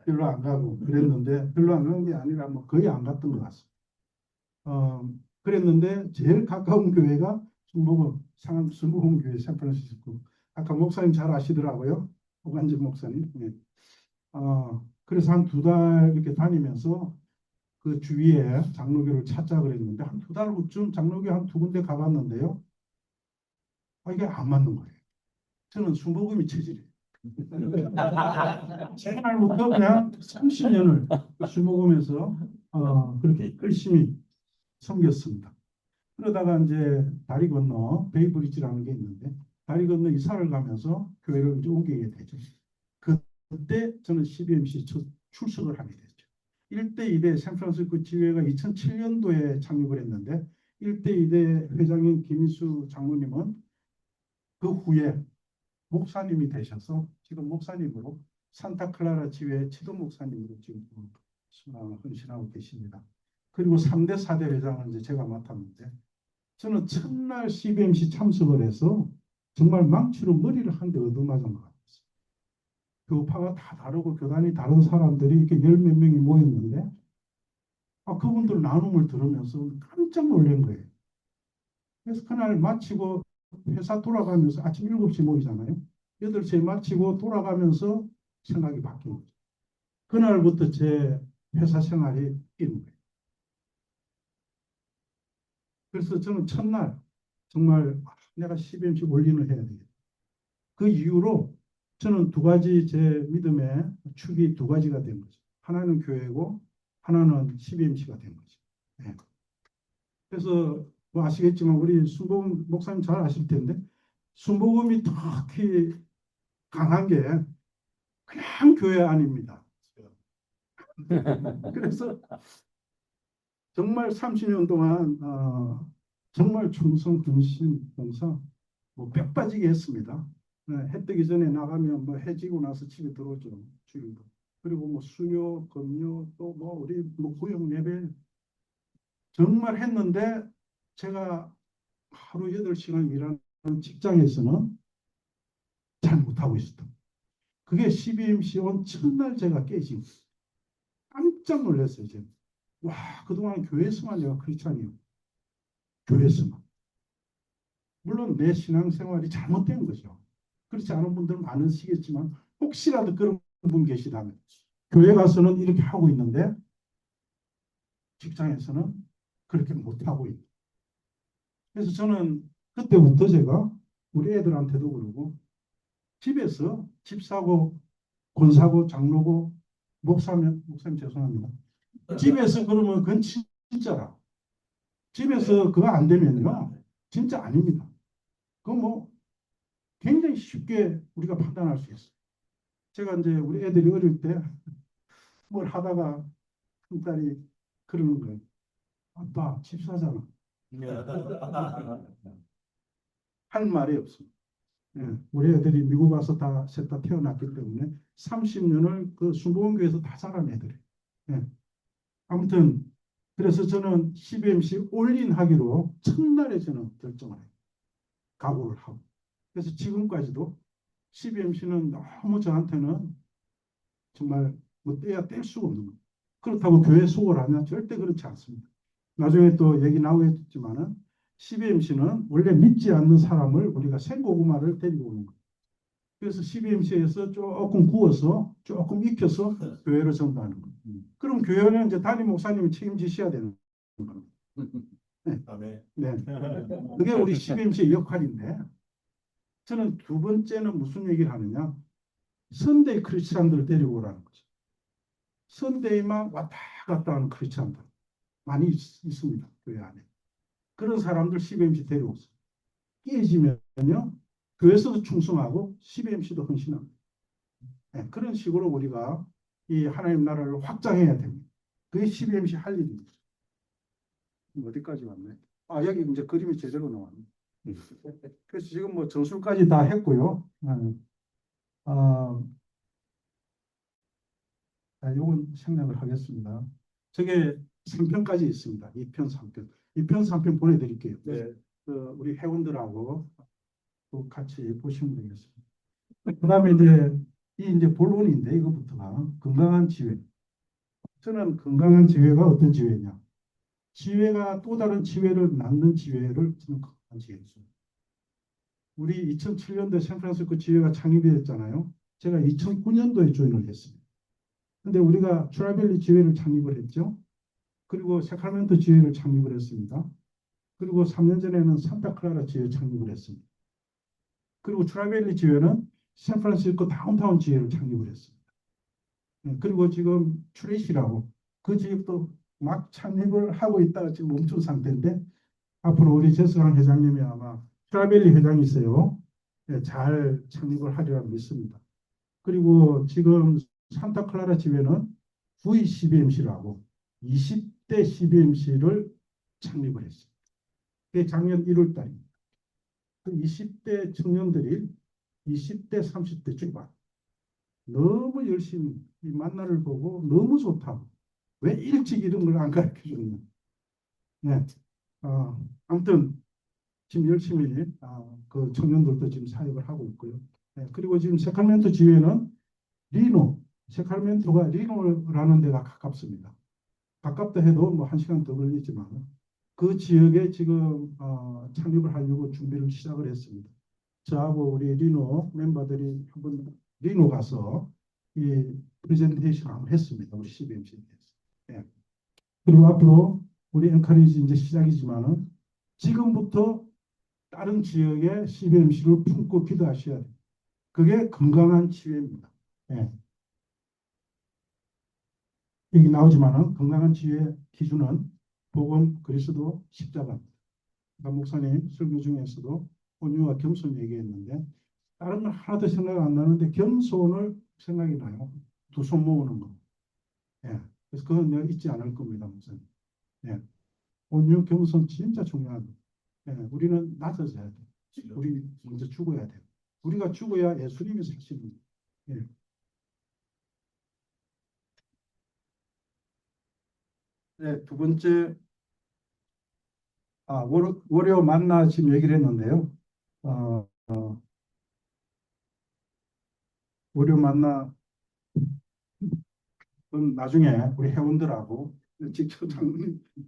별로 안 가고 그랬는데, 별로 안 가는 게 아니라 뭐 거의 안 갔던 것 같습니다. 그랬는데 제일 가까운 교회가 순복음교회 샌프란시스코. 아까 목사님 잘 아시더라고요. 오관진 목사님. 그래서 한 2달 이렇게 다니면서 그 주위에 장로교를 찾자 그랬는데 한 2달 후쯤 장로교 한 2군데 가봤는데요. 이게 안 맞는 거예요. 저는 순복음이 체질이에요. 제날부터 그냥 30년을 순복음에서 그렇게 열심히 섬겼습니다. 그러다가 이제 다리 건너 베이브리지라는 게 있는데 다리 건너 이사를 가면서 교회를 이제 옮기게 되죠. 그때 저는 CBMC 출석을 하게 됐죠. 1대 2대 샌프란시스코 지회가 2007년도에 창립을 했는데 1대 2대 회장인 김인수 장로님은 그 후에 목사님이 되셔서 지금 목사님으로 산타클라라 지회 지도 목사님으로 지금 헌신하고 계십니다. 그리고 3대 4대 회장은 이제 제가 맡았는데 저는 첫날 CBMC 참석을 해서 정말 망치로 머리를 한 대 얻어맞은 것 같아요. 교파가 다 다르고 교단이 다른 사람들이 이렇게 열 몇 명이 모였는데 그분들 나눔을 들으면서 깜짝 놀란 거예요. 그래서 그날 마치고 회사 돌아가면서 아침 7시 모이잖아요. 8시에 마치고 돌아가면서 생각이 바뀐 거죠. 그날부터 제 회사 생활이 바뀌는 거예요. 그래서 저는 첫날 정말 내가 CBMC 올인을 해야 되겠다. 그 이후로 저는 두 가지 제 믿음의 축이 두 가지가 된 거죠. 하나는 교회고 하나는 CBMC가 된 거죠. 네. 그래서 뭐 아시겠지만 우리 순복음 목사님 잘 아실 텐데 순복음이 특히 강한 게 그냥 교회 안입니다. 그래서 정말 30년 동안 정말 충성, 근신, 봉사 뭐 백 빠지게 했습니다. 네, 해 뜨기 전에 나가면 뭐 해지고 나서 집에 들어오죠. 주일도. 그리고 뭐 수요, 금요 또 뭐 우리 뭐 구역 예배 정말 했는데 제가 하루 8시간 일하는 직장에서는 잘 못하고 있었던. 그게 CBMC 온 첫날 제가 깨진 거예요. 깜짝 놀랐어요. 제가. 와, 그동안 교회에서만 내가 크리스찬이요. 교회에서만. 물론 내 신앙생활이 잘못된 거죠. 그렇지 않은 분들 많으시겠지만 혹시라도 그런 분 계시다면 교회 가서는 이렇게 하고 있는데 직장에서는 그렇게 못하고 있다. 그래서 저는 그때부터 제가 우리 애들한테도 그러고 집에서 집사고 권사고 장로고 목사님 죄송합니다. 집에서 그러면 그건 진짜라. 집에서 그거 안 되면요 진짜 아닙니다. 그거 뭐 굉장히 쉽게 우리가 판단할 수 있어요. 제가 이제 우리 애들이 어릴 때 뭘 하다가 큰딸이 그러는 거예요. 아빠 집사잖아. 할 말이 없어. 예, 우리 애들이 미국 와서 다 셋 다 태어났기 때문에 30년을 그 순복음교회에서 다 자란 애들이에요. 예. 아무튼 그래서 저는 CBMC 올인하기로 첫날에 저는 결정을 해요. 각오를 하고. 그래서 지금까지도 CBMC는 너무 저한테는 정말 뭐 떼야 뗄 수가 없는 거예요. 그렇다고 교회 수고를 하냐? 절대 그렇지 않습니다. 나중에 또 얘기 나오겠지만은 CBMC는 원래 믿지 않는 사람을 우리가 생고구마를 데리고 오는 거예요. 그래서 CBMC에서 조금 구워서 조금 익혀서 교회를 전도하는 거예요. 그럼 교회는 이제 담임 목사님이 책임지셔야 되는 거예요. 네. 네. 그게 우리 CBMC의 역할인데 저는 두 번째는 무슨 얘기를 하느냐? 선데이 크리스찬들을 데리고 오라는 거죠. 선데이만 왔다 갔다 하는 크리스찬들 많이 있습니다. 교회 안에. 그런 사람들 CBMC 데려오세요. 깨지면요. 교회에서도 충성하고 CBMC도 헌신합니다. 네, 그런 식으로 우리가 이 하나님 나라를 확장해야 됩니다. 그게 CBMC 할 일입니다. 어디까지 왔네? 여기 이제 그림이 제대로 나왔네. 그래서 지금 뭐 전술까지 다 했고요. 요건 생략을 하겠습니다. 저게 3편까지 있습니다. 2편, 3편. 2편, 3편 보내드릴게요. 네. 우리 회원들하고 또 같이 보시면 되겠습니다. 그 다음에 이제 본론인데 이거부터가 건강한 지혜. 저는 건강한 지혜가 어떤 지혜냐. 지혜가 또 다른 지혜를 낳는 지혜를 저는 건강한 지혜죠. 우리 2007년도에 샌프란시스코 지혜가 창립이 됐잖아요. 제가 2009년도에 조인을 했습니다. 근데 우리가 트라벨리 지회를 창립을 했죠. 그리고 세카멘토 지회를 창립을 했습니다. 그리고 3년 전에는 산타클라라 지회 창립을 했습니다. 그리고 트라벨리 지회는 샌프란시스코 다운타운 지회를 창립을 했습니다. 그리고 지금 트레이시라고 그 지역도 막 창립을 하고 있다가 지금 멈춘 상태인데 앞으로 우리 제스강 회장님이 아마 트라벨리 회장이세요. 잘 창립을 하리라 믿습니다. 그리고 지금 산타클라라 지회는 VCBMC라고 20대 CBMC를 창립을 했어요. 그게 작년 1월 달입니다. 그 20대 청년들이 20대, 30대 중반 너무 열심히 이 만나를 보고 너무 좋다고 왜 일찍 이런 걸 안 가르쳐 주느냐. 네. 아무튼 지금 열심히 그 청년들도 지금 사역을 하고 있고요. 네. 그리고 지금 세카멘토 지회는 리노, 세카르멘토가 리노라는 데가 가깝습니다. 가깝다 해도 뭐 1시간 더 걸리지만 그 지역에 지금 착륙을 하려고 준비를 시작을 했습니다. 저하고 우리 리노 멤버들이 한번 리노 가서 이 프레젠테이션 한번 했습니다. 우리 CBMC에 대해서. 예. 그리고 앞으로 우리 엔카리지 이제 시작이지만은 지금부터 다른 지역의 CBMC를 품고 기도하셔야 돼요. 그게 건강한 치유입니다. 예. 여기 나오지만은 건강한 치유의 기준은 복음, 그리스도, 십자가입니다. 그러니까 목사님 설교 중에서도 온유와 겸손 얘기했는데 다른 건 하나도 생각 안 나는데 겸손을 생각이 나요. 두 손 모으는 거. 예. 그래서 그건 내가 잊지 않을 겁니다, 목사님. 예. 온유, 겸손 진짜 중요합니다. 예. 우리는 낮아져야 돼. 우리 먼저 죽어야 돼. 우리가 죽어야 예수님이 사시는 거예요. 예. 네, 두 번째, 월요 만나 지금 얘기를 했는데요. 월요 만나 그건 나중에 우리 회원들하고 직접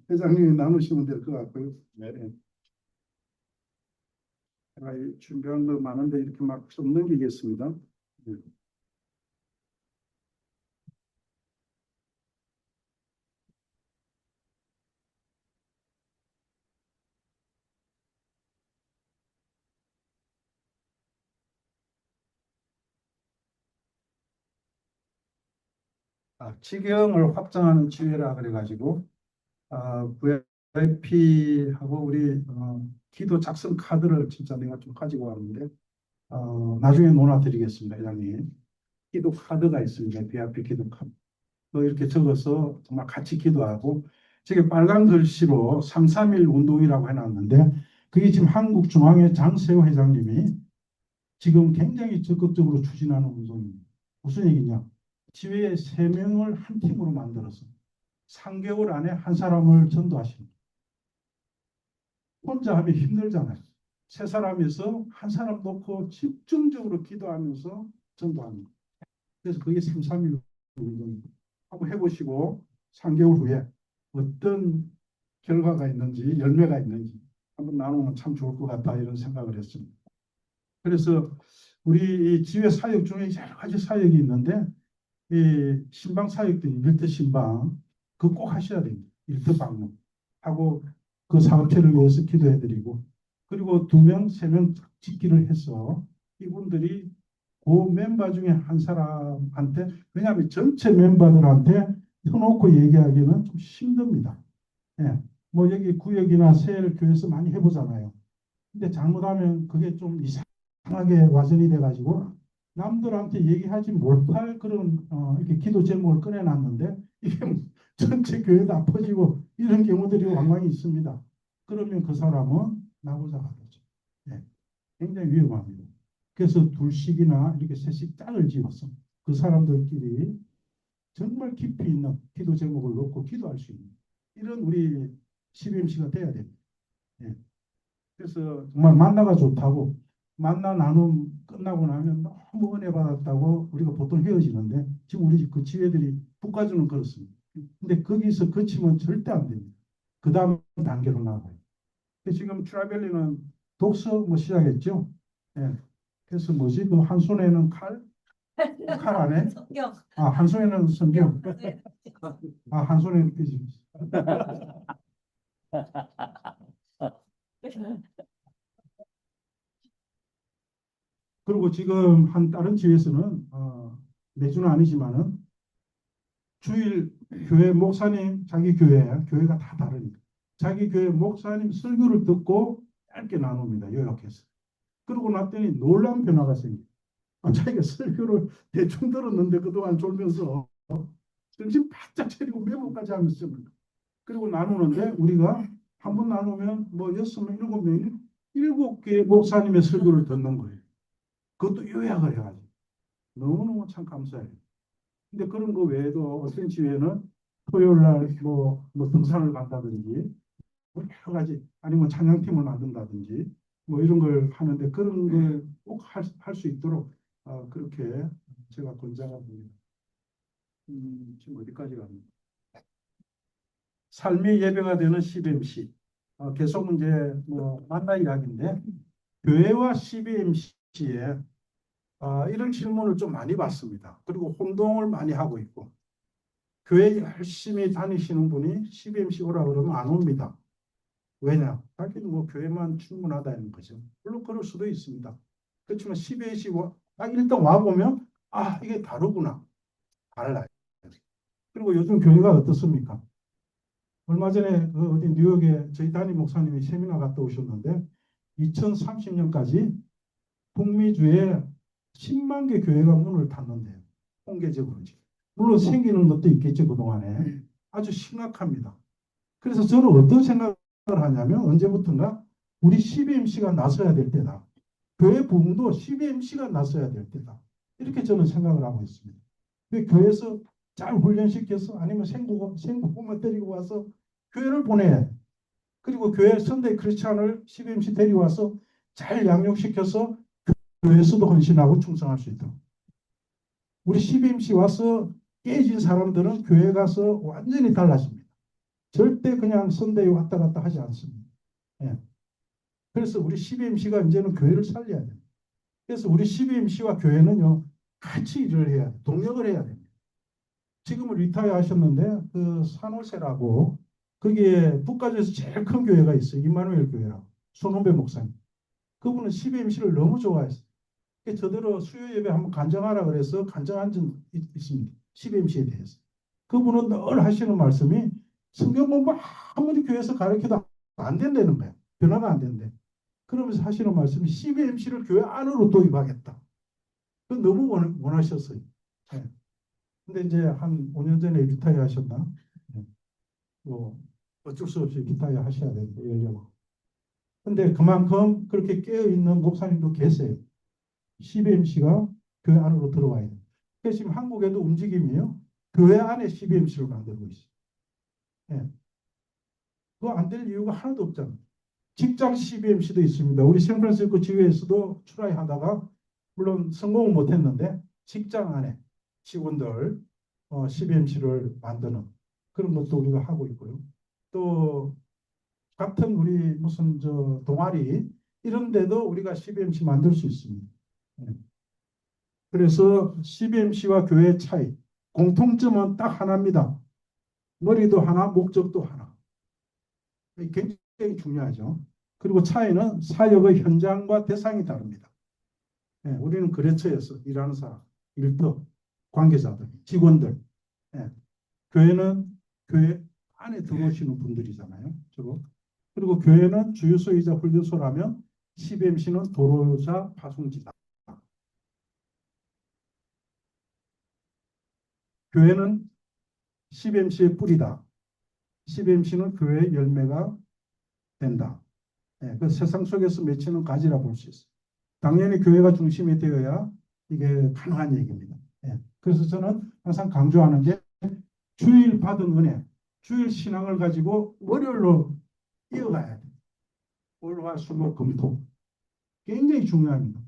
회장님이 나누시면 될 것 같고요. 네. 제가 준비한 거 많은데 이렇게 막 좀 넘기겠습니다. 네. 지경을 확장하는 지혜라 그래가지고 VIP하고 우리 기도 작성 카드를 진짜 내가 좀 가지고 왔는데 나중에 논하드리겠습니다, 회장님. 기도 카드가 있습니다. VIP 기도 카드. 이렇게 적어서 정말 같이 기도하고 저게 빨간 글씨로 331 운동이라고 해놨는데 그게 지금 한국중앙회 장세호 회장님이 지금 굉장히 적극적으로 추진하는 운동입니다. 무슨 얘기냐? 지회에 3명을 한 팀으로 만들어서 3개월 안에 한 사람을 전도하십니다. 혼자 하면 힘들잖아요. 3사람에서 한 사람 놓고 집중적으로 기도하면서 전도합니다. 그래서 그게 331 운동입니다. 한번 해보시고 3개월 후에 어떤 결과가 있는지 열매가 있는지 한번 나누면 참 좋을 것 같다 이런 생각을 했습니다. 그래서 우리 이 지회 사역 중에 여러 가지 사역이 있는데 이 신방 사역도 일터 신방 그거 꼭 하셔야 됩니다. 일터 방문 하고 그 사업체를 위해서 기도해드리고 그리고 2명, 3명 짓기를 해서 이분들이 그 멤버 중에 한 사람한테 왜냐하면 전체 멤버들한테 터놓고 얘기하기는 좀 힘듭니다. 예. 뭐 여기 구역이나 세일교회에서 많이 해보잖아요. 근데 잘못하면 그게 좀 이상하게 와전이 돼가지고 남들한테 얘기하지 못할 그런 이렇게 기도 제목을 꺼내놨는데 이게 전체 교회 다 퍼지고 이런 경우들이 왕왕이 있습니다. 그러면 그 사람은 나고자가 되죠. 예. 굉장히 위험합니다. 그래서 둘씩이나 이렇게 셋씩 짝을 지어서 그 사람들끼리 정말 깊이 있는 기도 제목을 놓고 기도할 수 있는 이런 우리 CBMC가 돼야 됩니다. 예. 그래서 정말 만나가 좋다고 만나 나눔 끝나고 나면 너무 은혜 받았다고 우리가 보통 헤어지는데 지금 우리 그 지회들이 북가주는 그렇습니다. 근데 거기서 그치면 절대 안 됩니다. 그 다음 단계로 나가요. 지금 트라벨리는 독서 뭐 시작했죠. 예. 그래서 뭐지? 그 한 손에는 칼 안에? 성경. 한 손에는 성경. 한 손에는 삐지. 그리고 지금 한 다른 지회에서는 매주는 아니지만은 주일 교회 목사님 자기 교회가 다 다르니까 자기 교회 목사님 설교를 듣고 짧게 나눕니다. 요약해서. 그러고 났더니 놀라운 변화가 생겨요. 자기가 설교를 대충 들었는데 그동안 졸면서 정신 바짝 차리고 메모까지 하면서 그리고 나누는데 우리가 한 번 나누면 뭐 6명, 7명이 7개의 목사님의 설교를 듣는 거예요. 그것도 요약을 해가지고 너무너무 참 감사해요. 근데 그런 거 외에도 어떤 지회는 토요일 날뭐 등산을 간다든지 뭐 여러 가지 아니면 찬양팀을 만든다든지 뭐 이런 걸 하는데 그런 걸 꼭 할 수 있도록 그렇게 제가 권장합니다. 지금 어디까지 갑니까? 삶의 예배가 되는 CBMC. 계속 이제 뭐 만나 이야기인데 교회와 CBMC에 이런 질문을 좀 많이 받습니다. 그리고 혼동을 많이 하고 있고 교회 열심히 다니시는 분이 CBMC 오라 그러면 안 옵니다. 왜냐? 자기는 뭐 교회만 충분하다는 거죠. 물론 그럴 수도 있습니다. 그렇지만 CBMC 일단 와보면 이게 다르구나. 달라요. 그리고 요즘 교회가 어떻습니까? 얼마 전에 그 어디 뉴욕에 저희 담임 목사님이 세미나 갔다 오셨는데 2030년까지 북미주에 10만 개 교회가 문을 닫는데요. 통계적으로 지금. 물론 생기는 것도 있겠죠, 그동안에. 아주 심각합니다. 그래서 저는 어떤 생각을 하냐면 언제부턴가 우리 CBMC가 나서야 될 때다. 교회 부흥도 CBMC가 나서야 될 때다. 이렇게 저는 생각을 하고 있습니다. 교회에서 잘 훈련시켜서 아니면 생구포만 데리고 와서 교회를 보내. 그리고 교회 선대 크리스찬을 CBMC 데려와서 잘 양육시켜서 교회에서도 헌신하고 충성할 수 있도록. 우리 CBMC 와서 깨진 사람들은 교회 가서 완전히 달라집니다. 절대 그냥 선대에 왔다 갔다 하지 않습니다. 예. 그래서 우리 CBMC가 이제는 교회를 살려야 돼요. 그래서 우리 CBMC와 교회는요, 같이 일을 해야 돼요. 동력을 해야 됩니다. 지금은 리타이어 하셨는데, 그 산호세라고, 거기에 북가주에서 제일 큰 교회가 있어요. 임마누엘 교회라고. 손원배 목사님. 그분은 CBMC를 너무 좋아했어요. 저대로 수요 예배 한번 간증하라 그래서 간증한 적 있습니다. CBMC에 대해서. 그분은 늘 하시는 말씀이 성경 공부 아무리 교회에서 가르쳐도 안 된다는 거예요. 변화가 안 된대. 그러면서 하시는 말씀이 CBMC를 교회 안으로 도입하겠다. 그 너무 원하셨어요. 네. 근데 이제 한 5년 전에 리타이어 하셨나? 네. 뭐 어쩔 수 없이 리타이어 하셔야 되고 열려고. 근데 그만큼 그렇게 깨어있는 목사님도 계세요. CBMC가 교회 안으로 들어와야 돼요. 그래서 지금 한국에도 움직임이요. 교회 안에 CBMC를 만들고 있어요. 예. 그거 안 될 이유가 하나도 없잖아요. 직장 CBMC도 있습니다. 우리 샌프란시스코 지회에서도 트라이 하다가 물론 성공은 못했는데 직장 안에 직원들 CBMC를 만드는 그런 것도 우리가 하고 있고요. 또 같은 우리 무슨 동아리 이런 데도 우리가 CBMC 만들 수 있습니다. 예. 그래서 CBMC와 교회의 차이, 공통점은 딱 하나입니다. 머리도 하나, 목적도 하나. 굉장히 중요하죠. 그리고 차이는 사역의 현장과 대상이 다릅니다. 예, 우리는 거래처에서 일하는 사람, 일터, 관계자들, 직원들. 예, 교회는 교회 안에 들어오시는 분들이잖아요. 주로. 그리고 교회는 주유소이자 훈련소라면 CBMC는 도로자 파송지다. 교회는 CBMC의 뿌리다. CBMC는 교회의 열매가 된다. 예, 그 세상 속에서 맺히는 가지라 볼 수 있어요. 당연히 교회가 중심이 되어야 이게 가능한 얘기입니다. 예, 그래서 저는 항상 강조하는 게 주일 받은 은혜, 주일 신앙을 가지고 월요일로 이어가야 돼요. 월화 수목 금토 굉장히 중요합니다.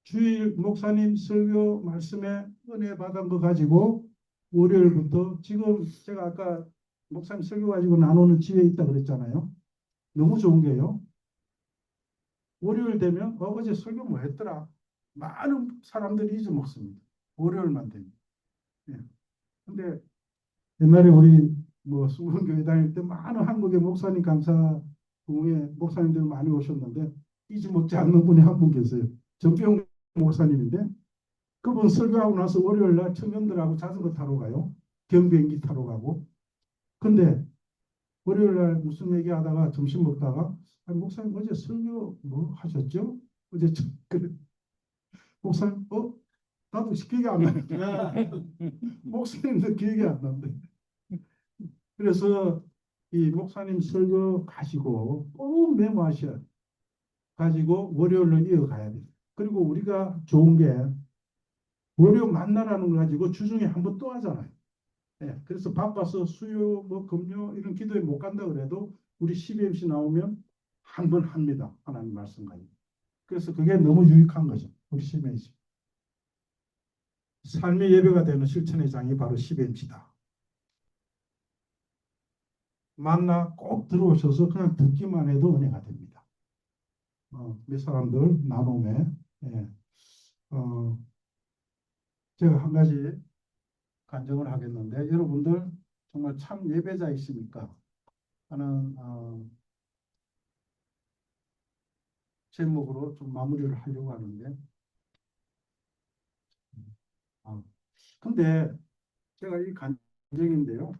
주일 목사님 설교 말씀에 은혜 받은 거 가지고 월요일부터 지금 제가 아까 목사님 설교 가지고 나누는 집에 있다 그랬잖아요. 너무 좋은 게요. 월요일 되면 어제 설교 뭐 했더라. 많은 사람들이 잊어먹습니다. 월요일만 되면. 예. 근데 옛날에 우리 뭐 수문교회 다닐 때 많은 한국의 목사님 감사 부흥회 목사님들 많이 오셨는데 잊어먹지 않는 분이 한 분 계세요. 정병 목사님인데 그분 설교하고 나서 월요일 날 청년들하고 자전거 타러 가요. 경비행기 타러 가고. 근데 월요일 날 무슨 얘기하다가 점심 먹다가 목사님 어제 설교 뭐 하셨죠? 어제 그래. 목사님 나도 기억이 안 나요. 목사님도 기억이 안 난대. 그래서 이 목사님 설교 가지고 꼭 메모하셔야 돼. 가지고 월요일로 이어가야 돼. 그리고 우리가 좋은 게 월요 만나라는 걸 가지고 주중에 한 번 또 하잖아요. 예, 그래서 바빠서 수요, 뭐 금요 이런 기도에 못 간다 그래도 우리 CBMC 나오면 한 번 합니다. 하나님 말씀 가지고. 그래서 그게 너무 유익한 거죠. 우리 CBMC. 삶의 예배가 되는 실천의 장이 바로 CBMC다. 만나 꼭 들어오셔서 그냥 듣기만 해도 은혜가 됩니다. 몇 사람들 나눔에 예. 제가 한 가지 간증을 하겠는데 여러분들 정말 참 예배자이십니까 하는 제목으로 좀 마무리를 하려고 하는데 근데 제가 이 간증인데요.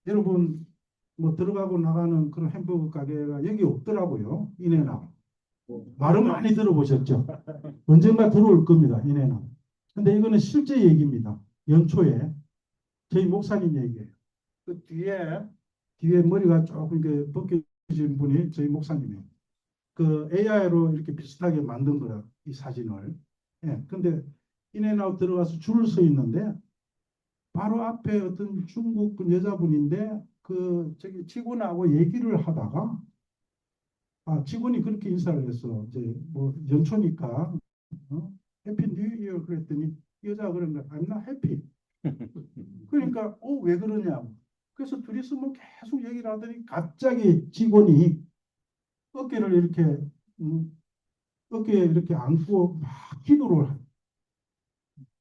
여러분 뭐 들어가고 나가는 그런 햄버거 가게가 여기 없더라고요. 인앤아웃. 말은 많이 들어보셨죠? 언젠가 들어올 겁니다. 인앤아웃. 근데 이거는 실제 얘기입니다. 연초에 저희 목사님 얘기예요. 그 뒤에 머리가 조금 이렇게 벗겨진 분이 저희 목사님이에요. 그 AI로 이렇게 비슷하게 만든 거야, 이 사진을. 예, 근데 인앤아웃 들어가서 줄을 서 있는데 바로 앞에 어떤 중국 그 여자분인데 그 저기 직원하고 얘기를 하다가 직원이 그렇게 인사를 했어. 이제 뭐 연초니까 해피 뉴 이어 그랬더니 여자가 그런 거야. I'm not happy. 그러니까 왜 그러냐고. 그래서 둘이서 뭐 계속 얘기를 하더니 갑자기 직원이 어깨를 이렇게 어깨에 이렇게 안고 막 기도를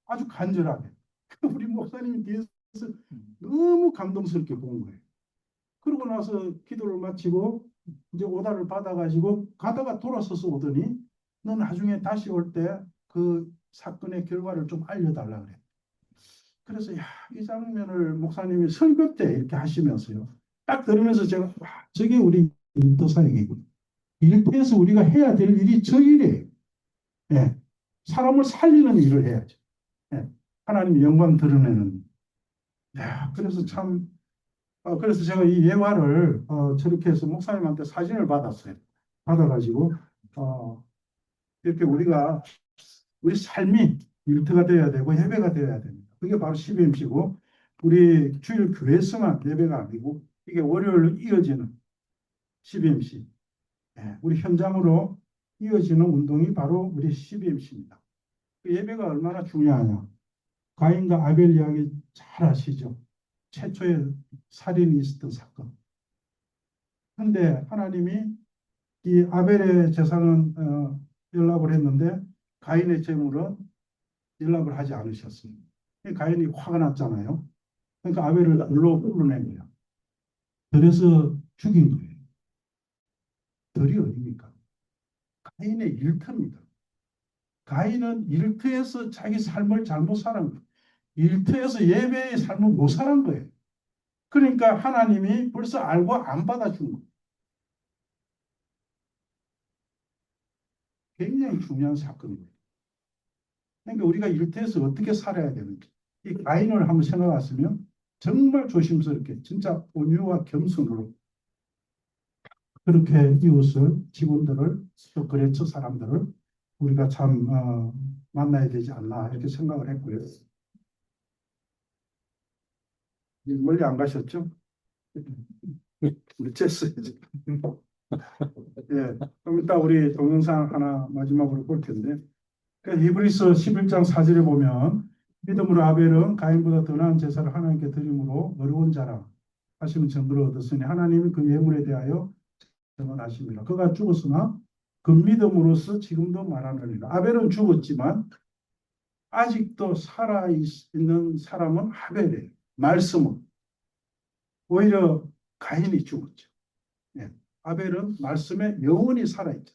아주 간절하게. 우리 목사님이 뒤에서 너무 감동스럽게 본 거예요. 그러고 나서 기도를 마치고 이제 오다를 받아가지고 가다가 돌아서서 오더니 너 나중에 다시 올 때 그 사건의 결과를 좀 알려달라 그래. 그래서 이 장면을 목사님이 설교 때 이렇게 하시면서요. 딱 들으면서 제가 저게 우리 인터사역이구나. 일터에서 우리가 해야 될 일이 저 일이에요. 예. 사람을 살리는 일을 해야죠. 예. 하나님 영광 드러내는. 그래서 참 그래서 제가 이 예화를 저렇게 해서 목사님한테 사진을 받았어요. 받아가지고 이렇게 우리 삶이 일터가 되어야 되고 예배가 되어야 됩니다. 그게 바로 CBMC고 우리 주일 교회에서만 예배가 아니고 이게 월요일로 이어지는 CBMC. 우리 현장으로 이어지는 운동이 바로 우리 CBMC입니다. 예배가 얼마나 중요하냐. 가인과 아벨 이야기 잘 아시죠? 최초의 살인이 있었던 사건. 그런데 하나님이 이 아벨의 재산은 연락을 했는데 가인의 재물은 연락을 하지 않으셨습니다. 가인이 화가 났잖아요. 그러니까 아벨을 돌로 불러낸 거예요. 그래서 죽인 거예요. 덜이 어딥니까? 가인의 일터입니다. 가인은 일터에서 자기 삶을 잘못 살은 거예요. 일터에서 예배의 삶을 못 살은 거예요. 그러니까 하나님이 벌써 알고 안 받아준 거예요. 굉장히 중요한 사건입니다. 그러니까 우리가 일터에서 어떻게 살아야 되는지 이 가인을 한번 생각했으면 정말 조심스럽게 진짜 온유와 겸손으로 그렇게 이웃을 직원들을 또 거래처 사람들을 우리가 참 만나야 되지 않나 이렇게 생각을 했고요. 멀리 안 가셨죠? 우리 쨌어요. 예, 좀 이따 우리 동영상 하나 마지막으로 볼 텐데 히브리서 11장 4절에 보면 믿음으로 아벨은 가인보다 더 나은 제사를 하나님께 드림으로 어려운 자라 하시는 증거를 얻었으니 하나님이 그 예물에 대하여 증언하십니다. 그가 죽었으나 그 믿음으로서 지금도 말하느니라. 아벨은 죽었지만 아직도 살아있는 사람은 아벨이에요. 말씀은 오히려 가인이 죽었죠. 예. 아벨은 말씀에 영원히 살아있죠.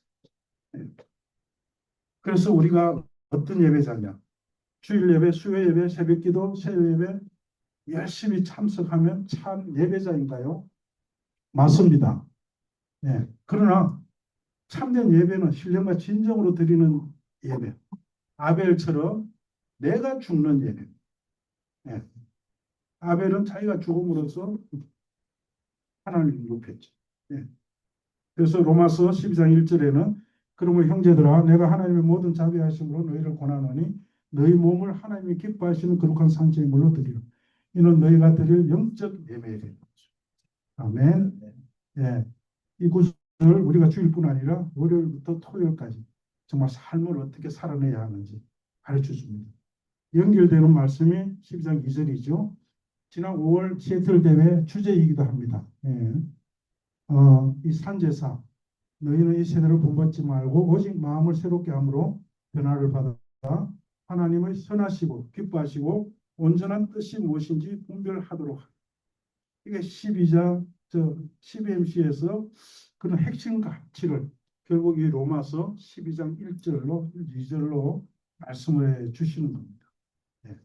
예. 그래서 우리가 어떤 예배자냐? 주일 예배, 수요 예배, 새벽 기도, 새벽 예배 열심히 참석하면 참 예배자인가요? 맞습니다. 예. 그러나 참된 예배는 신령과 진정으로 드리는 예배. 아벨처럼 내가 죽는 예배. 예. 아벨은 자기가 죽음으로써 하나님을 높였죠. 예. 그래서 로마서 12장 1절에는 그러므로 형제들아 내가 하나님의 모든 자비하심으로 너희를 권하노니 너희 몸을 하나님이 기뻐하시는 거룩한 상제물로 드리라. 이는 너희가 드릴 영적 예배예요. 아멘. 예. 이 구절을 우리가 주일뿐 아니라 월요일부터 토요일까지 정말 삶을 어떻게 살아내야 하는지 가르쳐 줍니다. 연결되는 말씀이 12장 2절이죠. 지난 5월 시애틀 대회 주제이기도 합니다. 예. 이 산제사 너희는 이 세대를 본받지 말고 오직 마음을 새롭게 함으로 변화를 받아 하나님의 선하시고 기뻐하시고 온전한 뜻이 무엇인지 분별하도록 하라. 이게 12장 12MC에서 그런 핵심 가치를 결국 이 로마서 12장 1절로 2절로 말씀을 해 주시는 겁니다. 네.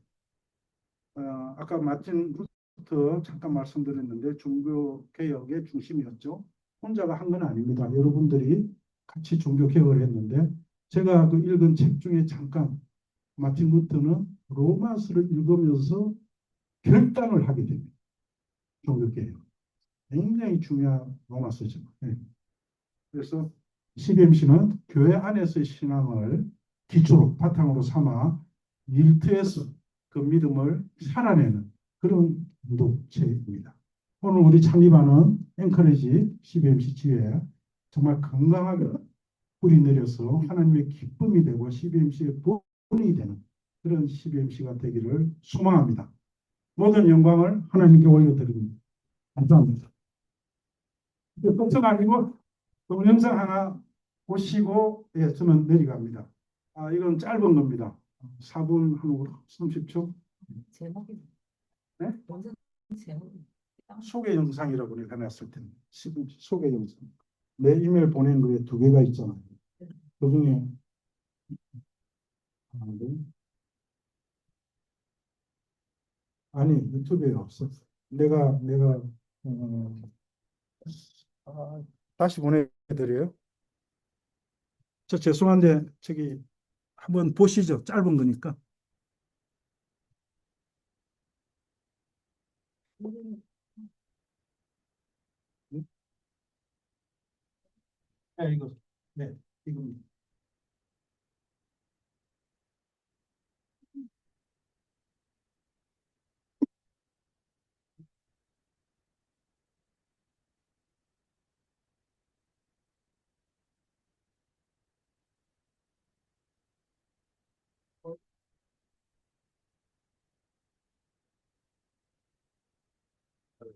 아까 마틴 루터 잠깐 말씀드렸는데 종교 개혁의 중심이었죠. 혼자가 한 건 아닙니다. 여러분들이 같이 종교 개혁을 했는데 제가 그 읽은 책 중에 잠깐 마틴 루터는 로마서를 읽으면서 결단을 하게 됩니다. 종교 개혁. 굉장히 중요한 로마서죠. 네. 그래서 CBMC는 교회 안에서의 신앙을 기초로 바탕으로 삼아 밀트에서 그 믿음을 살아내는 그런 공동체입니다. 오늘 우리 창립하는 앵커리지 CBMC 지회에 정말 건강하게 뿌리 내려서 하나님의 기쁨이 되고 CBMC의 본이 되는 그런 CBMC가 되기를 소망합니다. 모든 영광을 하나님께 올려드립니다. 감사합니다. 끝은 아니고 동영상 하나 보시고 예, 저는 내려갑니다. 이건 짧은 겁니다. 4분 한 30초. 제목이 네? 원전 제목이 소개 영상이라고 내가 놨을 텐데 소개 영상. 내 이메일 보낸 거에 2개가 있잖아요. 그 중에 아니 유튜브에 없어. 내가 다시 보내드려요. 저 죄송한데 저기 한번 보시죠. 짧은 거니까. 네, 이거. 네, 이겁니다.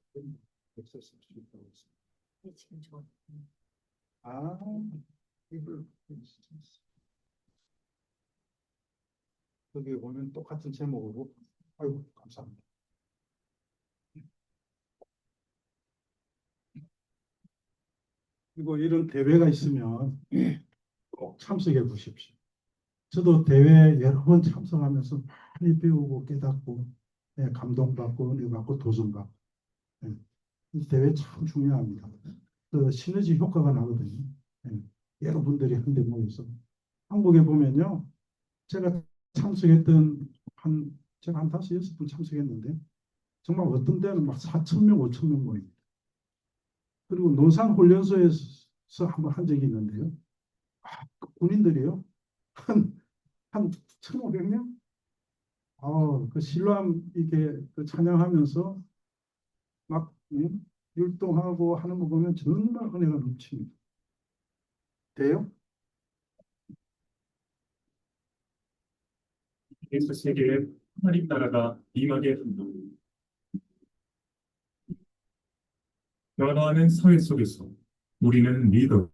지금 저 이걸 여기 보면 똑같은 제목으로 아이고 감사합니다. 그리고 이런 대회가 있으면 꼭 참석해 보십시오. 저도 대회 여러 번 참석하면서 많이 배우고 깨닫고 예, 감동받고 은혜받고 도전받고 예, 이 대회 참 중요합니다. 그 시너지 효과가 나거든요. 예, 여러분들이 한데 모여서 한국에 보면요. 제가 참석했던 제가 한 5-6번 참석했는데 정말 어떤 데는 막 4,000명, 5,000명 모입니다. 그리고 논산훈련소에서 한번 한 적이 있는데요. 그 군인들이요. 한 1,500명? 그 신랑 이게 그 찬양하면서 막 율동하고 하는 거 보면 정말 은혜가 넘칩니다. 돼요? 그래서 세계에 하나님 나라가 임하게 한다. 변화하는 사회 속에서 우리는 리더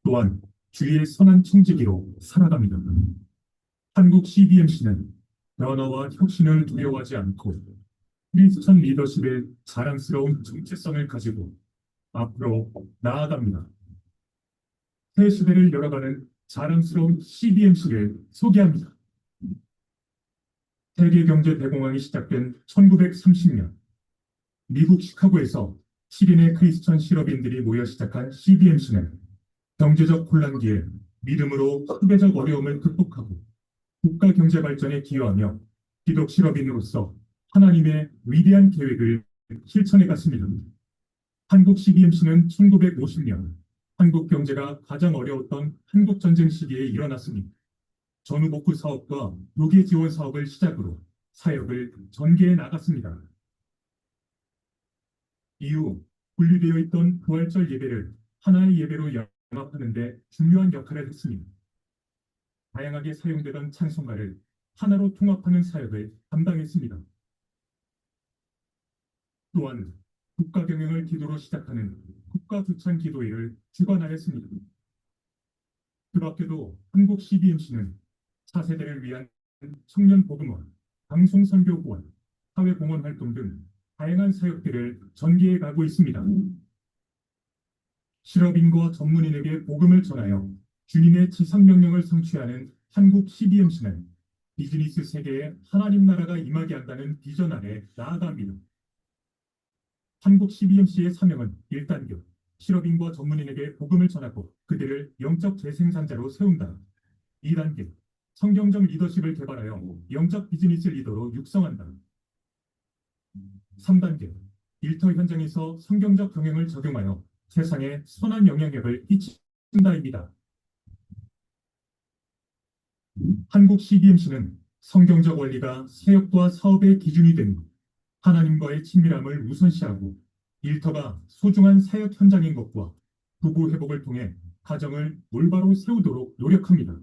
또한 주위의 선한 청지기로 살아갑니다. 한국 CBMC는 변화와 혁신을 두려워하지 않고 크리스천 리더십의 자랑스러운 정체성을 가지고 앞으로 나아갑니다. 새 시대를 열어가는 자랑스러운 CBMC를 소개합니다. 세계경제대공황이 시작된 1930년 미국 시카고에서 7인의 크리스천 실업인들이 모여 시작한 CBMC는 경제적 혼란기에 믿음으로 후대적 어려움을 극복하고 국가 경제 발전에 기여하며 기독 실업인으로서 하나님의 위대한 계획을 실천해 갔습니다. 한국 CBMC는 1950년 한국 경제가 가장 어려웠던 한국전쟁 시기에 일어났습니다. 전후복구 사업과 노계 지원 사업을 시작으로 사역을 전개해 나갔습니다. 이후 분리되어 있던 부활절 예배를 하나의 예배로 연합하는 데 중요한 역할을 했습니다. 다양하게 사용되던 찬송가를 하나로 통합하는 사역을 감당했습니다. 또한 국가 경영을 기도로 시작하는 국가 주찬 기도회를 주관하였습니다. 그 밖에도 한국 CBMC는 차세대를 위한 청년 복음원, 방송 선교 후원, 사회 공헌 활동 등 다양한 사역들을 전개해 가고 있습니다. 실업인과 전문인에게 복음을 전하여 주님의 지상명령을 성취하는 한국 CBMC는 비즈니스 세계에 하나님 나라가 임하게 한다는 비전 아래 나아갑니다. 한국 CBMC의 사명은 1단계, 실업인과 전문인에게 복음을 전하고 그들을 영적 재생산자로 세운다. 2단계, 성경적 리더십을 개발하여 영적 비즈니스 리더로 육성한다. 3단계, 일터 현장에서 성경적 경영을 적용하여 세상에 선한 영향력을 끼친다입니다. 한국 CBMC는 성경적 원리가 사역과 사업의 기준이 되는 하나님과의 친밀함을 우선시하고 일터가 소중한 사역 현장인 것과 부부 회복을 통해 가정을 올바로 세우도록 노력합니다.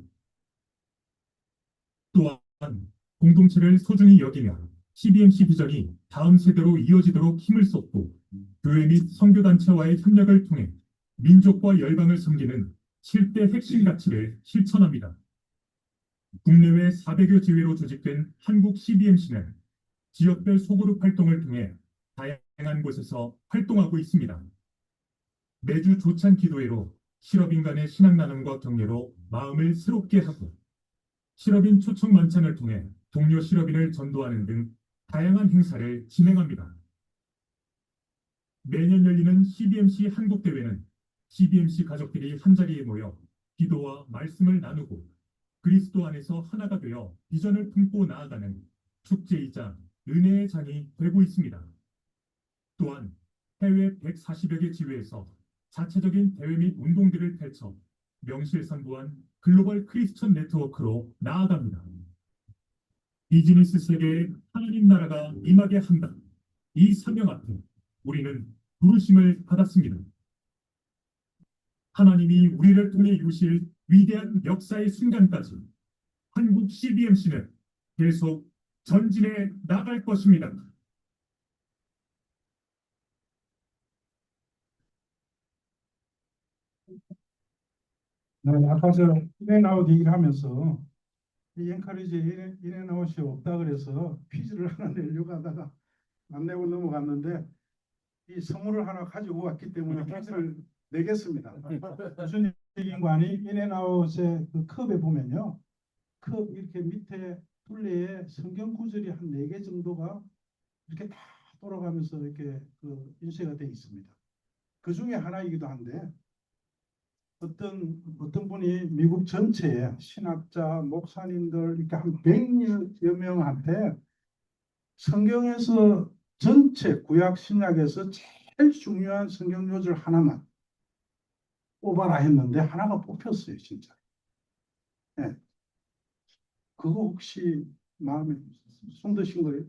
또한 공동체를 소중히 여기며 CBMC 비전이 다음 세대로 이어지도록 힘을 쏟고 교회 및 선교단체와의 협력을 통해 민족과 열방을 섬기는 7대 핵심 가치를 실천합니다. 국내외 400여 지회로 조직된 한국 CBMC는 지역별 소그룹 활동을 통해 다양한 곳에서 활동하고 있습니다. 매주 조찬 기도회로 실업인 간의 신앙 나눔과 격려로 마음을 새롭게 하고 실업인 초청 만찬을 통해 동료 실업인을 전도하는 등 다양한 행사를 진행합니다. 매년 열리는 CBMC 한국대회는 CBMC 가족들이 한자리에 모여 기도와 말씀을 나누고 그리스도 안에서 하나가 되어 비전을 품고 나아가는 축제이자 은혜의 장이 되고 있습니다. 또한 해외 140여 개 지회에서 자체적인 대회 및 운동들을 펼쳐 명실상부한 글로벌 크리스천 네트워크로 나아갑니다. 비즈니스 세계에 하나님 나라가 임하게 한다. 이 사명 앞에 우리는 부르심을 받았습니다. 하나님이 우리를 통해 이루실 위대한 역사의 순간까지 한국 CBMC는 계속 전진해 나갈 것입니다. 네, 아까 저 인앤아웃 얘기를 하면서 이 엔커리지에 인앤아웃이 없다 그래서 퀴즈를 하나 내려고 하다가 안 내고 넘어갔는데 이 선물을 하나 가지고 왔기 때문에 퀴즈를 내겠습니다. 무슨 얘기인가 하니 인앤아웃의 그 컵에 보면요. 컵 이렇게 밑에 둘레에 성경 구절이 한 4개 정도가 이렇게 다 돌아가면서 이렇게 그 인쇄가 되어 있습니다. 그 중에 하나이기도 한데 어떤 분이 미국 전체에 신학자, 목사님들 이렇게 한 100여 명한테 성경에서 전체 구약 신약에서 제일 중요한 성경 요절 하나만 뽑아라 했는데 하나가 뽑혔어요, 진짜. 네. 그거 혹시 마음에 손드신 거예요?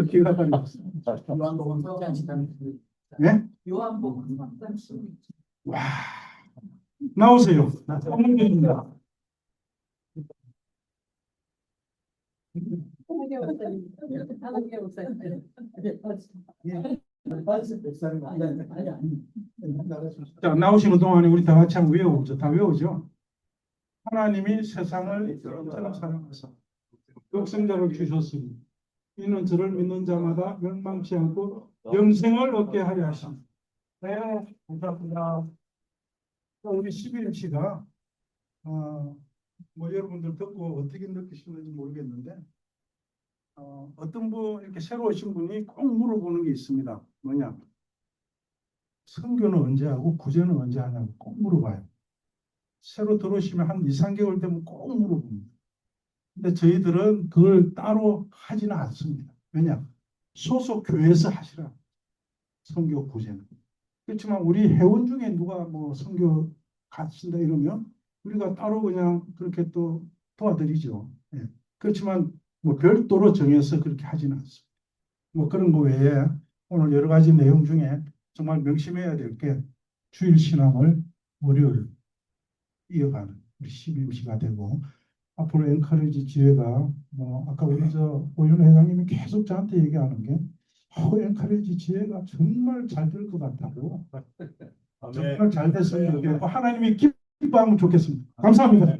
귀가 달렸어. 요한복음 3장 네? 요한복음 3장 와, 나오세요. 선물드립니다. 하나님의 목사님. 자, 나오시는 동안에 우리 다 같이 한번 외워보죠. 다 외우죠. 하나님이 세상을 이처럼 사랑하사 독생자를 주셨으니 이는 저를 믿는 자마다 멸망치 않고 영생을 얻게 하려 하십니다. 네, 감사합니다. 우리 11일치가 뭐 여러분들 듣고 어떻게 느끼시는지 모르겠는데 어떤 분 이렇게 새로 오신 분이 꼭 물어보는 게 있습니다. 뭐냐? 선교는 언제 하고 구제는 언제 하냐고 꼭 물어봐요. 새로 들어오시면 한 2, 3개월 되면 꼭 물어봅니다. 근데 저희들은 그걸 따로 하지는 않습니다. 왜냐? 소속 교회에서 하시라. 선교 구제는. 그렇지만 우리 회원 중에 누가 뭐 선교 가신다 이러면 우리가 따로 그냥 그렇게 또 도와드리죠. 예. 그렇지만 뭐 별도로 정해서 그렇게 하지는 않습니다. 뭐 그런 거 외에 오늘 여러 가지 내용 중에 정말 명심해야 될 게 주일 신앙을 월요일 이어가는 우리 CBMC가 되고 앞으로 엔커리지 지회가 아까 우리 오윤 회장님이 계속 저한테 얘기하는 게 엔커리지 지회가 정말 잘 될 것 같다고 정말 잘 됐으면 좋겠고 하나님이 기뻐하면 좋겠습니다. 감사합니다.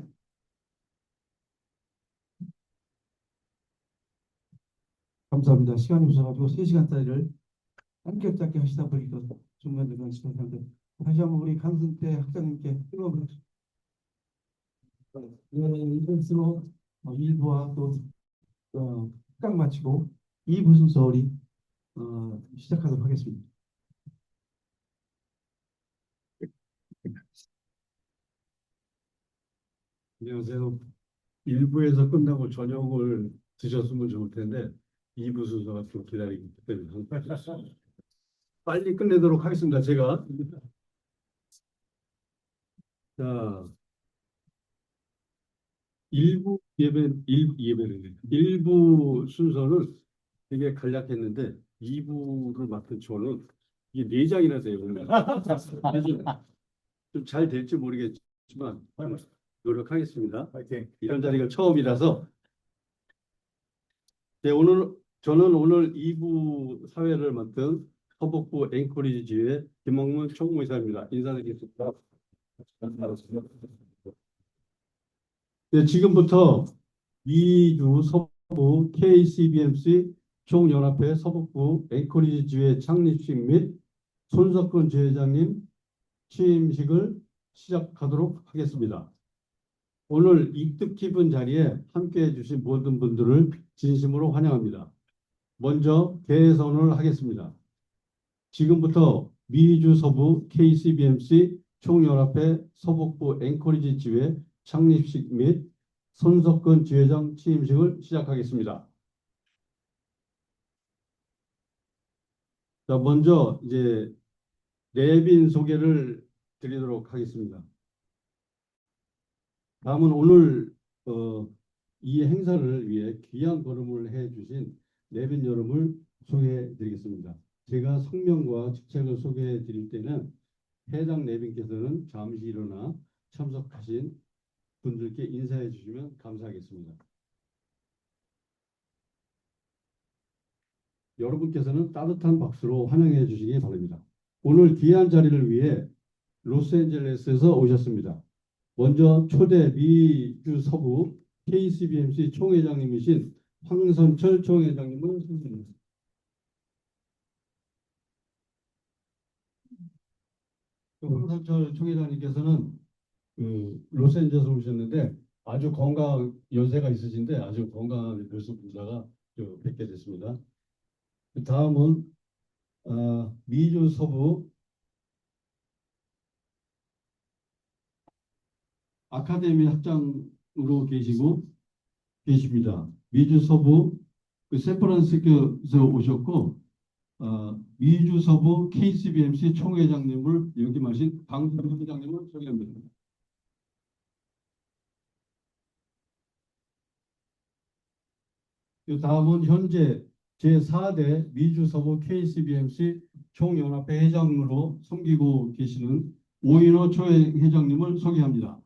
감사합니다. 시간이 없어가지고 3시간짜리를 짧게 하시다 보니까 중간중간 시간인데 다시 한번 우리 강승태 학장님께 뜨거운 박수. 이것으로 1부와 또 특강 마치고 2부 순서 우리 시작하도록 하겠습니다. 안녕하세요. 1부에서 끝나고 저녁을 드셨으면 좋을 텐데 2부 순서가 좀 기다리고 있기 때문에 빨리 끝내도록 하겠습니다. 제가 자 1부 예배는 1부 순서는 되게 간략했는데 2부를 맡은 저는 이게 4장이나 돼요. 좀 잘 될지 모르겠지만 노력하겠습니다. 파이팅. 이런 자리가 처음이라서 네, 저는 오늘 2부 사회를 맡은 서북부 앵커리지 지회 김홍문 총무이사입니다. 인사드리겠습니다. 네, 지금부터 미주 서부 KCBMC 총연합회 서북부 앵커리지 지회 창립식 및 손석근 지회장님 취임식을 시작하도록 하겠습니다. 오늘 이 뜻깊은 자리에 함께해 주신 모든 분들을 진심으로 환영합니다. 먼저 개선을 하겠습니다. 지금부터 미주 서부 KCBMC 총연합회 서북부 앵커리지 지회 창립식 및 손석근 지회장 취임식을 시작하겠습니다. 자, 먼저 이제 내빈 소개를 드리도록 하겠습니다. 다음은 오늘 이 행사를 위해 귀한 걸음을 해주신 내빈 여러분을 소개해 드리겠습니다. 제가 성명과 직책을 소개해 드릴 때는 해당 내빈께서는 잠시 일어나 참석하신 분들께 인사해 주시면 감사하겠습니다. 여러분께서는 따뜻한 박수로 환영해 주시기 바랍니다. 오늘 귀한 자리를 위해 로스앤젤레스에서 오셨습니다. 먼저 초대 미주 서부 KCBMC 총회장님이신 황선철 총회장님을 소개합니다. 황선철 총회장님께서는 로스앤젤레스 오셨는데 아주 연세가 있으신데 아주 건강하게 모습 보다가 뵙게 됐습니다. 다음은 미주 서부 아카데미 학장으로 계십니다. 미주 서부 샌프란시스코에서 오셨고 미주 서부 KCBMC 총회장님을 역임하신 강준호 회장님을 소개합니다. 다음은 현재 제4대 미주 서부 KCBMC 총연합회 회장으로 섬기고 계시는 오인호 총회장님을 소개합니다.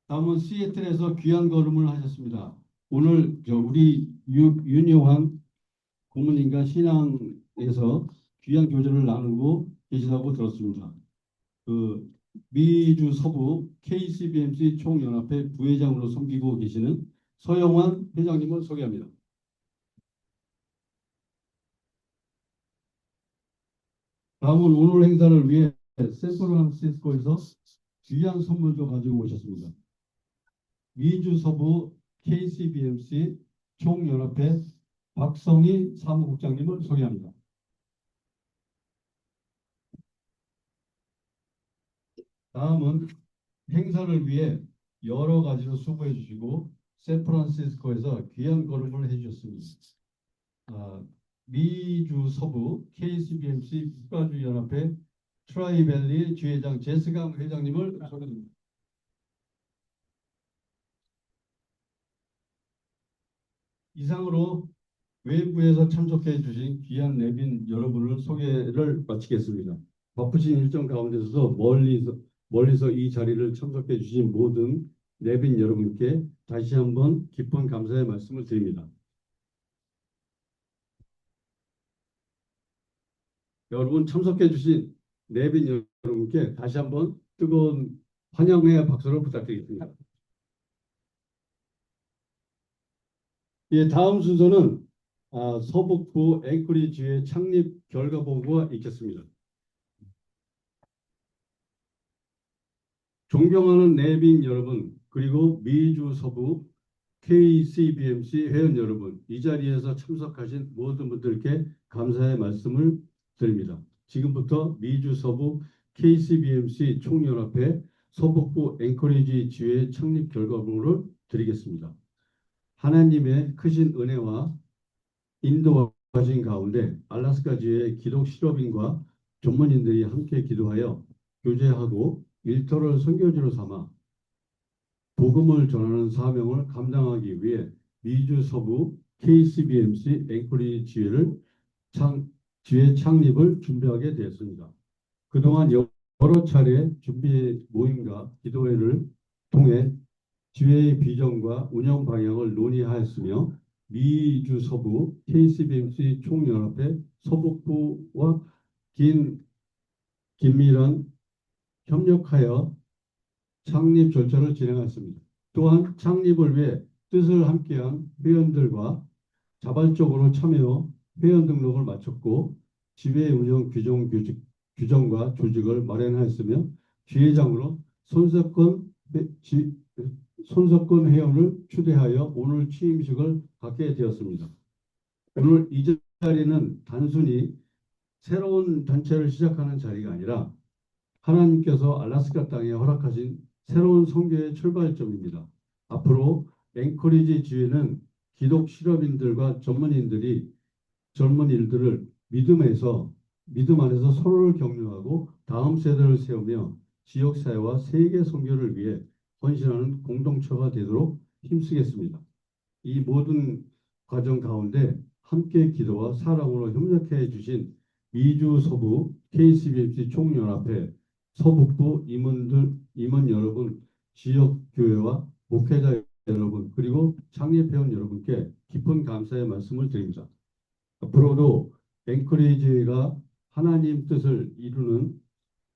다음은 시애틀에서 귀한 걸음을 하셨습니다. 오늘 우리 윤여환 고문님과 신앙에서 귀한 교제를 나누고 계시다고 들었습니다. 미주 서부 KCBMC 총연합회 부회장으로 섬기고 계시는 서영환 회장님을 소개합니다. 다음은 오늘 행사를 위해 샌프란시스코에서 귀한 선물도 가지고 오셨습니다. 미주 서부 KCBMC 총연합회 박성희 사무국장님을 소개합니다. 다음은 행사를 위해 여러 가지로 수고해 주시고 샌프란시스코에서 귀한 걸음을 해주셨습니다. 미주 서부 KCBMC 국가주연합회 트라이밸리 주회장 제스강 회장님을 소개합니다. 이상으로 외부에서 참석해 주신 귀한 내빈 여러분을 소개를 마치겠습니다. 바쁘신 일정 가운데서도 멀리서 이 자리를 참석해 주신 모든 내빈 여러분께 다시 한번 깊은 감사의 말씀을 드립니다. 여러분 참석해 주신 내빈 여러분께 다시 한번 뜨거운 환영의 박수를 부탁드리겠습니다. 예, 다음 순서는 서북부 앵커리지회 창립 결과 보고가 있겠습니다. 존경하는 내빈 여러분, 그리고 미주 서부 KCBMC 회원 여러분, 이 자리에서 참석하신 모든 분들께 감사의 말씀을 드립니다. 지금부터 미주 서부 KCBMC 총연합회 서북부 앵커리지 지회 창립 결과물을 드리겠습니다. 하나님의 크신 은혜와 인도하신 가운데 알래스카 지회 기독 실업인과 전문인들이 함께 기도하여 교제하고 일터를 선교지로 삼아 복음을 전하는 사명을 감당하기 위해 미주 서부 KCBMC 앵커리지 지회 창립을 준비하게 되었습니다. 그동안 여러 차례 준비 모임과 기도회를 통해 지회의 비전과 운영 방향을 논의하였으며 미주 서부 KCBMC 총연합회 서북부와 긴밀한 협력하여 창립 절차를 진행했습니다. 또한 창립을 위해 뜻을 함께한 회원들과 자발적으로 참여 회원 등록을 마쳤고 지회 운영 규정과 조직을 마련하였으며 지회장으로 손석권 회원을 추대하여 오늘 취임식을 갖게 되었습니다. 오늘 이 자리는 단순히 새로운 단체를 시작하는 자리가 아니라 하나님께서 알래스카 땅에 허락하신 새로운 선교의 출발점입니다. 앞으로 앵커리지 지회는 기독 실업인들과 젊은 일들을 믿음 안에서 서로를 격려하고 다음 세대를 세우며 지역사회와 세계 선교를 위해 헌신하는 공동체가 되도록 힘쓰겠습니다. 이 모든 과정 가운데 함께 기도와 사랑으로 협력해 주신 미주 서부 KCBMC 총연합회 서북부 임원 여러분, 지역교회와 목회자 여러분, 그리고 창립회원 여러분께 깊은 감사의 말씀을 드립니다. 앞으로도 앵커리지가 하나님 뜻을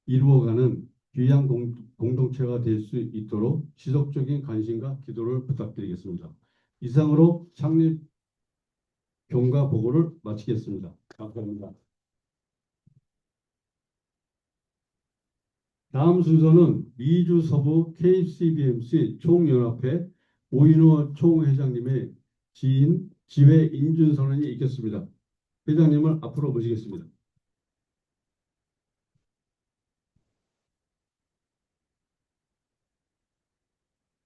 이루어가는 귀한 공동체가 될 수 있도록 지속적인 관심과 기도를 부탁드리겠습니다. 이상으로 창립 경과 보고를 마치겠습니다. 감사합니다. 다음 순서는 미주 서부 KCBMC 총연합회 오인호 총회장님의 지회 인준 선언이 있겠습니다. 회장님을 앞으로 모시겠습니다.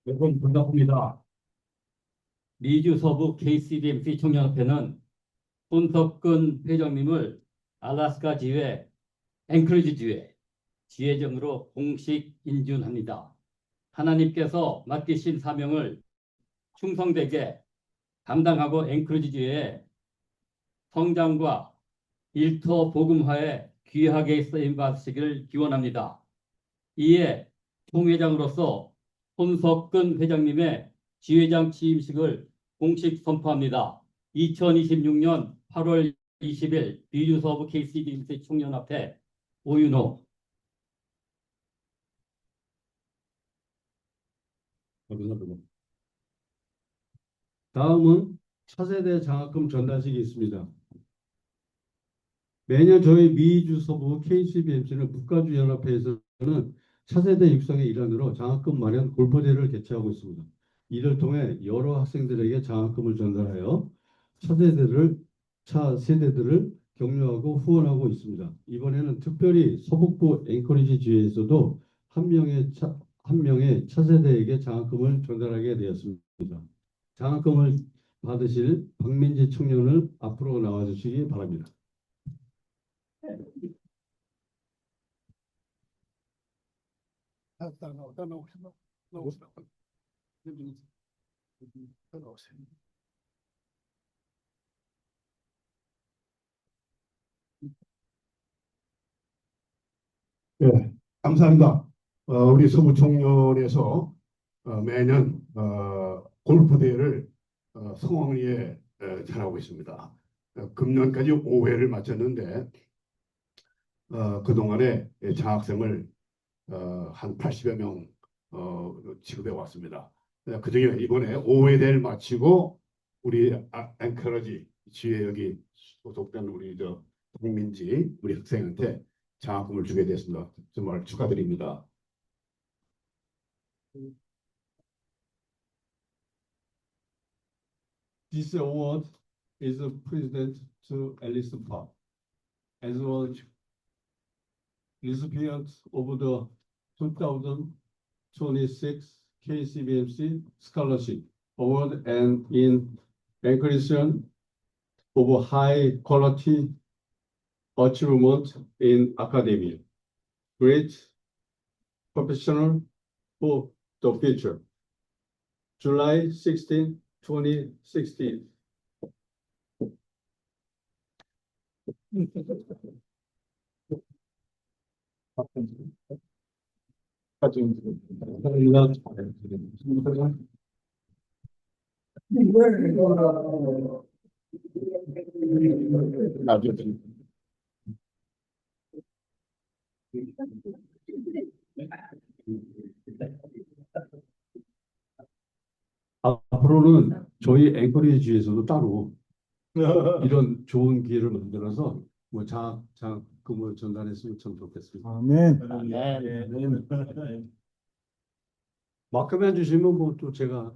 여러분 반갑습니다. 미주 서부 KCBMC 총연합회는 손석근 회장님을 알래스카 지회 앵커리지 지회장으로 공식 인준합니다. 하나님께서 맡기신 사명을 충성되게 감당하고 앵커리지 지회의 성장과 일터 복음화에 귀하게 쓰임 받으시기를 기원합니다. 이에 총회장으로서 손석근 회장님의 지회장 취임식을 공식 선포합니다. 2026년 8월 20일 미주 서부 KCBMC 총연합회 오윤호. 다음은 차세대 장학금 전달식이 있습니다. 매년 저희 미주 서부 KCBMC는 국가주연합회에서는 차세대 육성의 일환으로 장학금 마련 골퍼대회를 개최하고 있습니다. 이를 통해 여러 학생들에게 장학금을 전달하여 차세대들을 격려하고 후원하고 있습니다. 이번에는 특별히 서북부 앵커리지 지회에서도 한 명의 차세대에게 장학금을 전달하게 되었습니다. 장학금을 받으실 박민지 청년을 앞으로 나와주시기 바랍니다. 예, 감사합니다. 우리 서구청년에서 매년 골프 대회를 성황리에 잘하고 있습니다. 금년까지 5회를 마쳤는데 그동안에 장학생을 한 80여 명 지급해 왔습니다. 그중에 이번에 5회 대회를 마치고 우리 앵커러지 지회 여기 소속된 우리 박민지 우리 학생한테 장학금을 주게 됐습니다. 정말 축하드립니다. This award is presented to Alice Park as well as recipient of the 2026 KCBMC Scholarship Award and in recognition of high quality achievement in academia, great professional for the future. July 16, 2016. 앞으로는 저희 앵커리지에서도 따로 이런 좋은 기회를 만들어서 뭐 장학금을 전달했으면 참 좋겠습니다. 아멘. 막금해 주시면 뭐 또 제가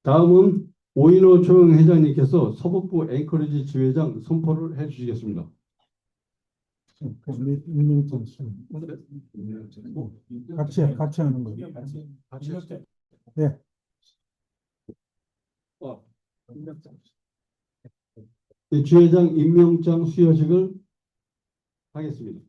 다음은 오인호 총회장님께서 서북부 앵커리지 지회장 선포를 해주시겠습니다. 같이 하는 거예요. 같이 하시죠. 네. 지회장 임명장 수여식을 하겠습니다.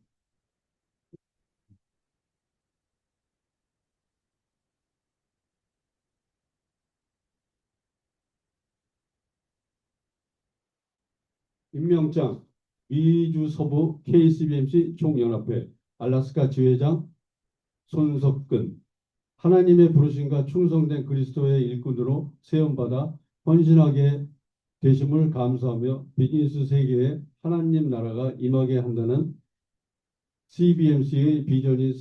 임명장 미주 서부 KCBMC 총연합회 알래스카 지회장 손석근 하나님의 부르심과 충성된 그리스도의 일꾼으로 세움받아 헌신하게 되심을 감사하며 비즈니스 세계에 하나님 나라가 임하게 한다는 CBMC의 비전이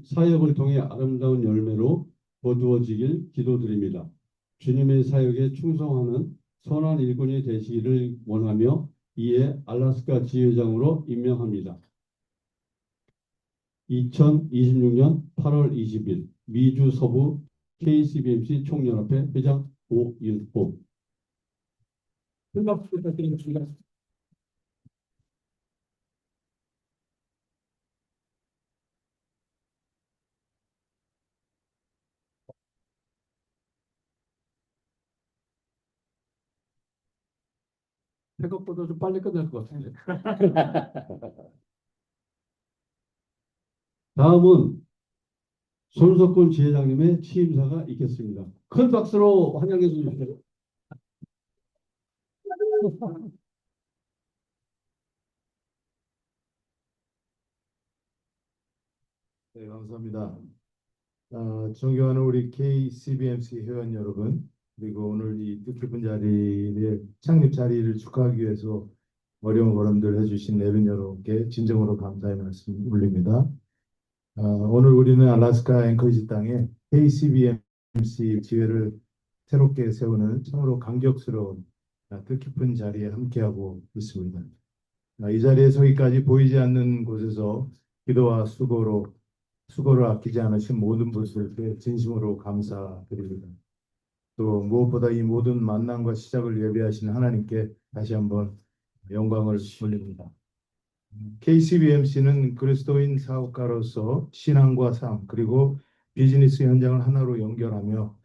사역을 통해 아름다운 열매로 거두어지길 기도드립니다. 주님의 사역에 충성하는 선한 일꾼이 되시기를 원하며 이에 알래스카 지회장으로 임명합니다. 2026년 8월 20일 미주 서부 KCBMC 총연합회 회장 오윤호. 연락 부탁드리겠습니다. 생각보다 좀 빨리 끝날 것 같은데. 다음은 손석근 지회장님의 취임사가 있겠습니다. 큰 박수로 환영해 주십시오. 네, 감사합니다. 존경하는 우리 KCBMC 회원 여러분, 그리고 오늘 이 뜻깊은 자리를 창립 자리를 축하하기 위해서 어려운 걸음들 해주신 내빈 여러분께 진정으로 감사의 말씀 올립니다. 오늘 우리는 알래스카 앵커리지 땅에 KCBMC 지회를 새롭게 세우는 참으로 감격스러운 뜻깊은 자리에 함께하고 있습니다. 이 자리에 서기까지 보이지 않는 곳에서 기도와 수고를 아끼지 않으신 모든 분들께 진심으로 감사드립니다. 또 무엇보다 이 모든 만남과 시작을 예비하신 하나님께 다시 한번 영광을 올립니다. KCBMC는 그리스도인 사업가로서 신앙과 삶 그리고 비즈니스 현장을 하나로 연결하며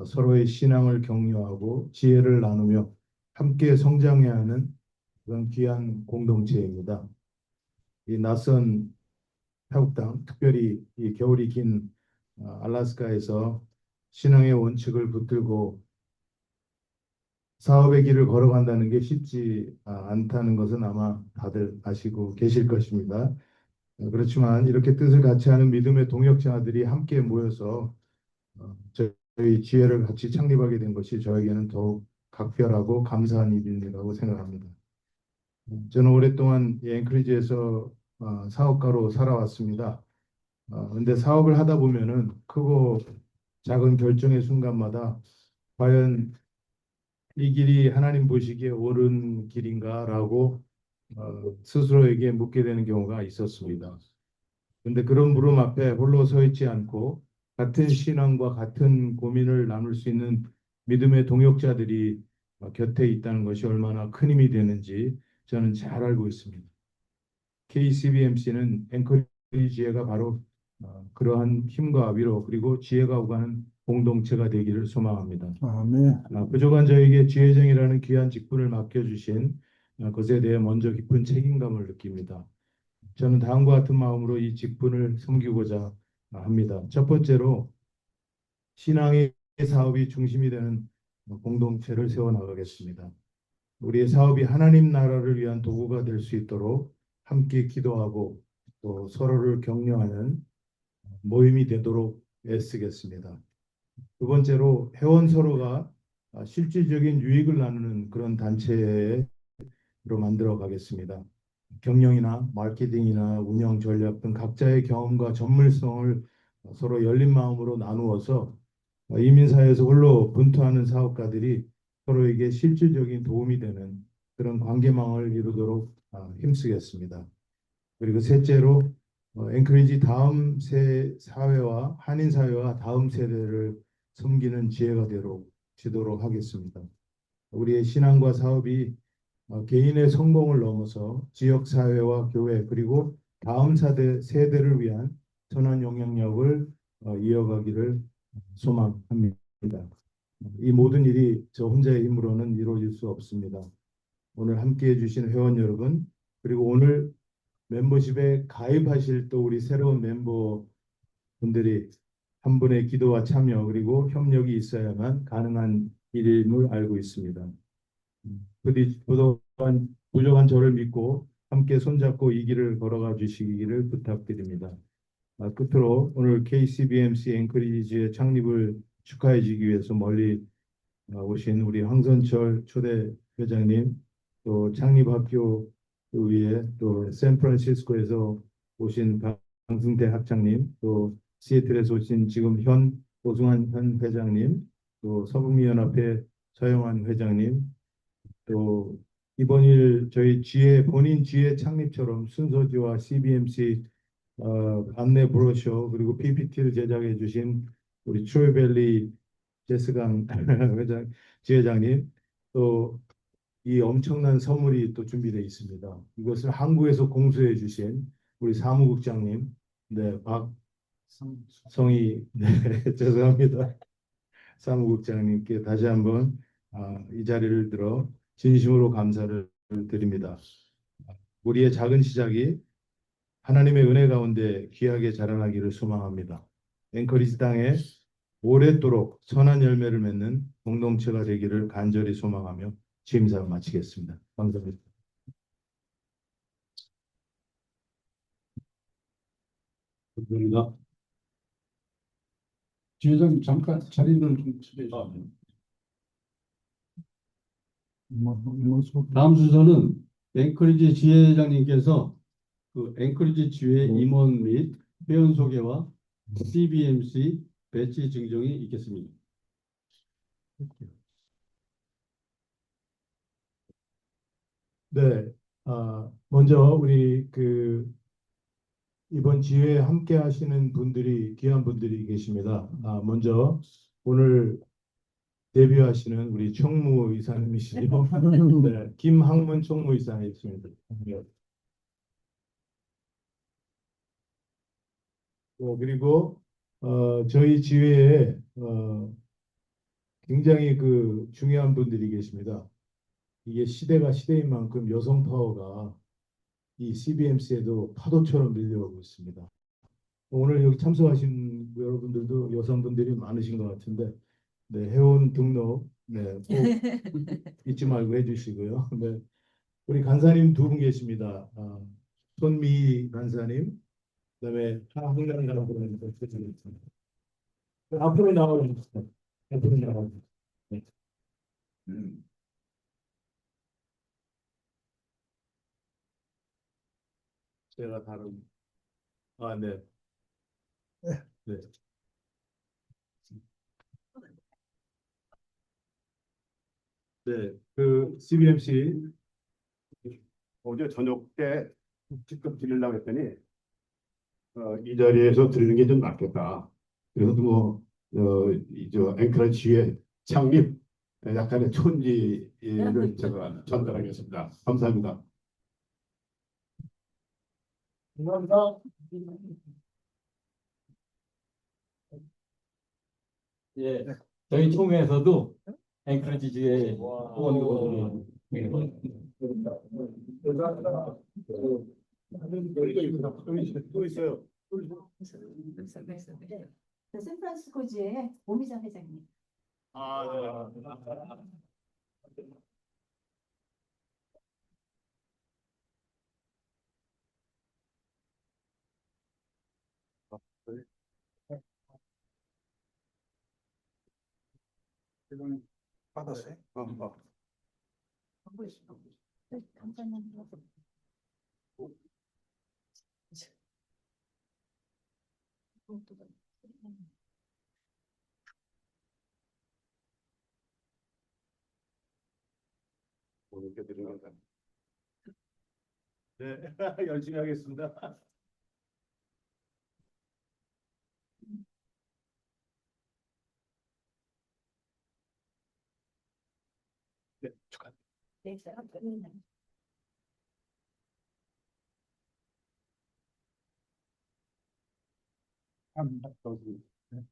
서로의 신앙을 격려하고 지혜를 나누며 함께 성장해야 하는 그런 귀한 공동체입니다. 이 낯선 타국 땅, 특별히 이 겨울이 긴 알래스카에서 신앙의 원칙을 붙들고 사업의 길을 걸어간다는 게 쉽지 않다는 것은 아마 다들 아시고 계실 것입니다. 그렇지만 이렇게 뜻을 같이 하는 믿음의 동역자들이 함께 모여서 저희 지혜를 같이 창립하게 된 것이 저에게는 더욱 각별하고 감사한 일이라고 생각합니다. 저는 오랫동안 이 앵커리지에서 사업가로 살아왔습니다. 근데 사업을 하다 보면은 크고 작은 결정의 순간마다 과연 이 길이 하나님 보시기에 옳은 길인가라고 스스로에게 묻게 되는 경우가 있었습니다. 근데 그런 물음 앞에 홀로 서 있지 않고 같은 신앙과 같은 고민을 나눌 수 있는 믿음의 동역자들이 곁에 있다는 것이 얼마나 큰 힘이 되는지 저는 잘 알고 있습니다. KCBMC는 앵커리지 지혜가 바로 그러한 힘과 위로 그리고 지혜가 오가는 공동체가 되기를 소망합니다. 부족한 저에게 지혜정이라는 귀한 직분을 맡겨주신 것에 대해 먼저 깊은 책임감을 느낍니다. 저는 다음과 같은 마음으로 이 직분을 섬기고자 합니다. 첫 번째로 신앙의 사업이 중심이 되는 공동체를 세워나가겠습니다. 우리의 사업이 하나님 나라를 위한 도구가 될 수 있도록 함께 기도하고 또 서로를 격려하는 모임이 되도록 애쓰겠습니다. 두 번째로 회원 서로가 실질적인 유익을 나누는 그런 단체로 만들어 가겠습니다. 경영이나 마케팅이나 운영 전략 등 각자의 경험과 전문성을 서로 열린 마음으로 나누어서 이민사회에서 홀로 분투하는 사업가들이 서로에게 실질적인 도움이 되는 그런 관계망을 이루도록 힘쓰겠습니다. 그리고 셋째로 앵커리지 다음 사회와 한인 사회와 다음 세대를 섬기는 지혜가 되도록 하겠습니다. 우리의 신앙과 사업이 개인의 성공을 넘어서 지역 사회와 교회 그리고 다음 세대를 위한 선한 영향력을 이어가기를 소망합니다. 이 모든 일이 저 혼자의 힘으로는 이루어질 수 없습니다. 오늘 함께해 주신 회원 여러분 그리고 오늘 멤버십에 가입하실 또 우리 새로운 멤버분들이 한 분의 기도와 참여 그리고 협력이 있어야만 가능한 일임을 알고 있습니다. 부족한 저를 믿고 함께 손잡고 이 길을 걸어가 주시기를 부탁드립니다. 끝으로 오늘 KCBMC 앵커리지의 창립을 축하해 주기 위해서 멀리 오신 우리 황선철 초대 회장님, 또 창립학교 위에 또 샌프란시스코에서 오신 강승태 학장님, 또 시애틀에서 오신 지금 오승환 현 회장님, 또 서북미연합회 서영환 회장님, 또 이번 일 저희 본인 지혜 창립처럼 순서지와 CBMC 안내 브로셔 그리고 PPT를 제작해 주신 우리 트로이밸리 제스강 지회장님 또 이 엄청난 선물이 또 준비되어 있습니다. 이것을 한국에서 공수해 주신 우리 사무국장님, 네, 박성희, 네, 죄송합니다. 사무국장님께 다시 한번 이 자리를 들어 진심으로 감사를 드립니다. 우리의 작은 시작이 하나님의 은혜 가운데 귀하게 자라나기를 소망합니다. 앵커리지 땅에 오랫도록 선한 열매를 맺는 공동체가 되기를 간절히 소망하며 취임사를 마치겠습니다. 감사합니다. 감사합니다. 지회장님 잠깐 자리를 좀 차려주세요. 다음 순서는 앵커리지 지회장님께서 그 앵커리지 지회 임원 및 회원 소개와 CBMC 배지 증정이 있겠습니다. 네, 먼저 우리 이번 지회에 함께 하시는 귀한 분들이 계십니다. 먼저 오늘 데뷔하시는 우리 총무이사님이시죠. 네, 김학문 총무이사님이십니다. 네. 그리고 저희 지회에 굉장히 중요한 분들이 계십니다. 이게 시대가 시대인 만큼 여성 파워가 이 CBMC에도 파도처럼 밀려오고 있습니다. 오늘 여기 참석하신 여러분들도 여성분들이 많으신 것 같은데, 네, 회원 등록, 네, 꼭 잊지 말고 해주시고요. 네, 우리 간사님 두 분 계십니다. 손미 간사님, 그다음에 하흥란 간사님 계십니다. 앞으로 나와주세요. 앞으로 나와주세요. 네. 제가 다른, 네. 네. 네, 그 CBMC 어제 저녁 때 직접 드리려고 했더니 이 자리에서 드리는 게 좀 낫겠다. 그래서 뭐 이저 앵커라 지회 창립 약간의 촌지를 제가 전달하겠습니다. 감사합니다. 감사합니다. 예, 저희 총회에서도 앵커리지 지회 후원으로 또 있어요. 샌프란시스코주의 오미정 회장님. 네. 받았어요? 네, 감사합니다. 이렇게 드리는 거. 네, 열심히 하겠습니다. 네, 축하드립니다. 네, 감사합니다. 네.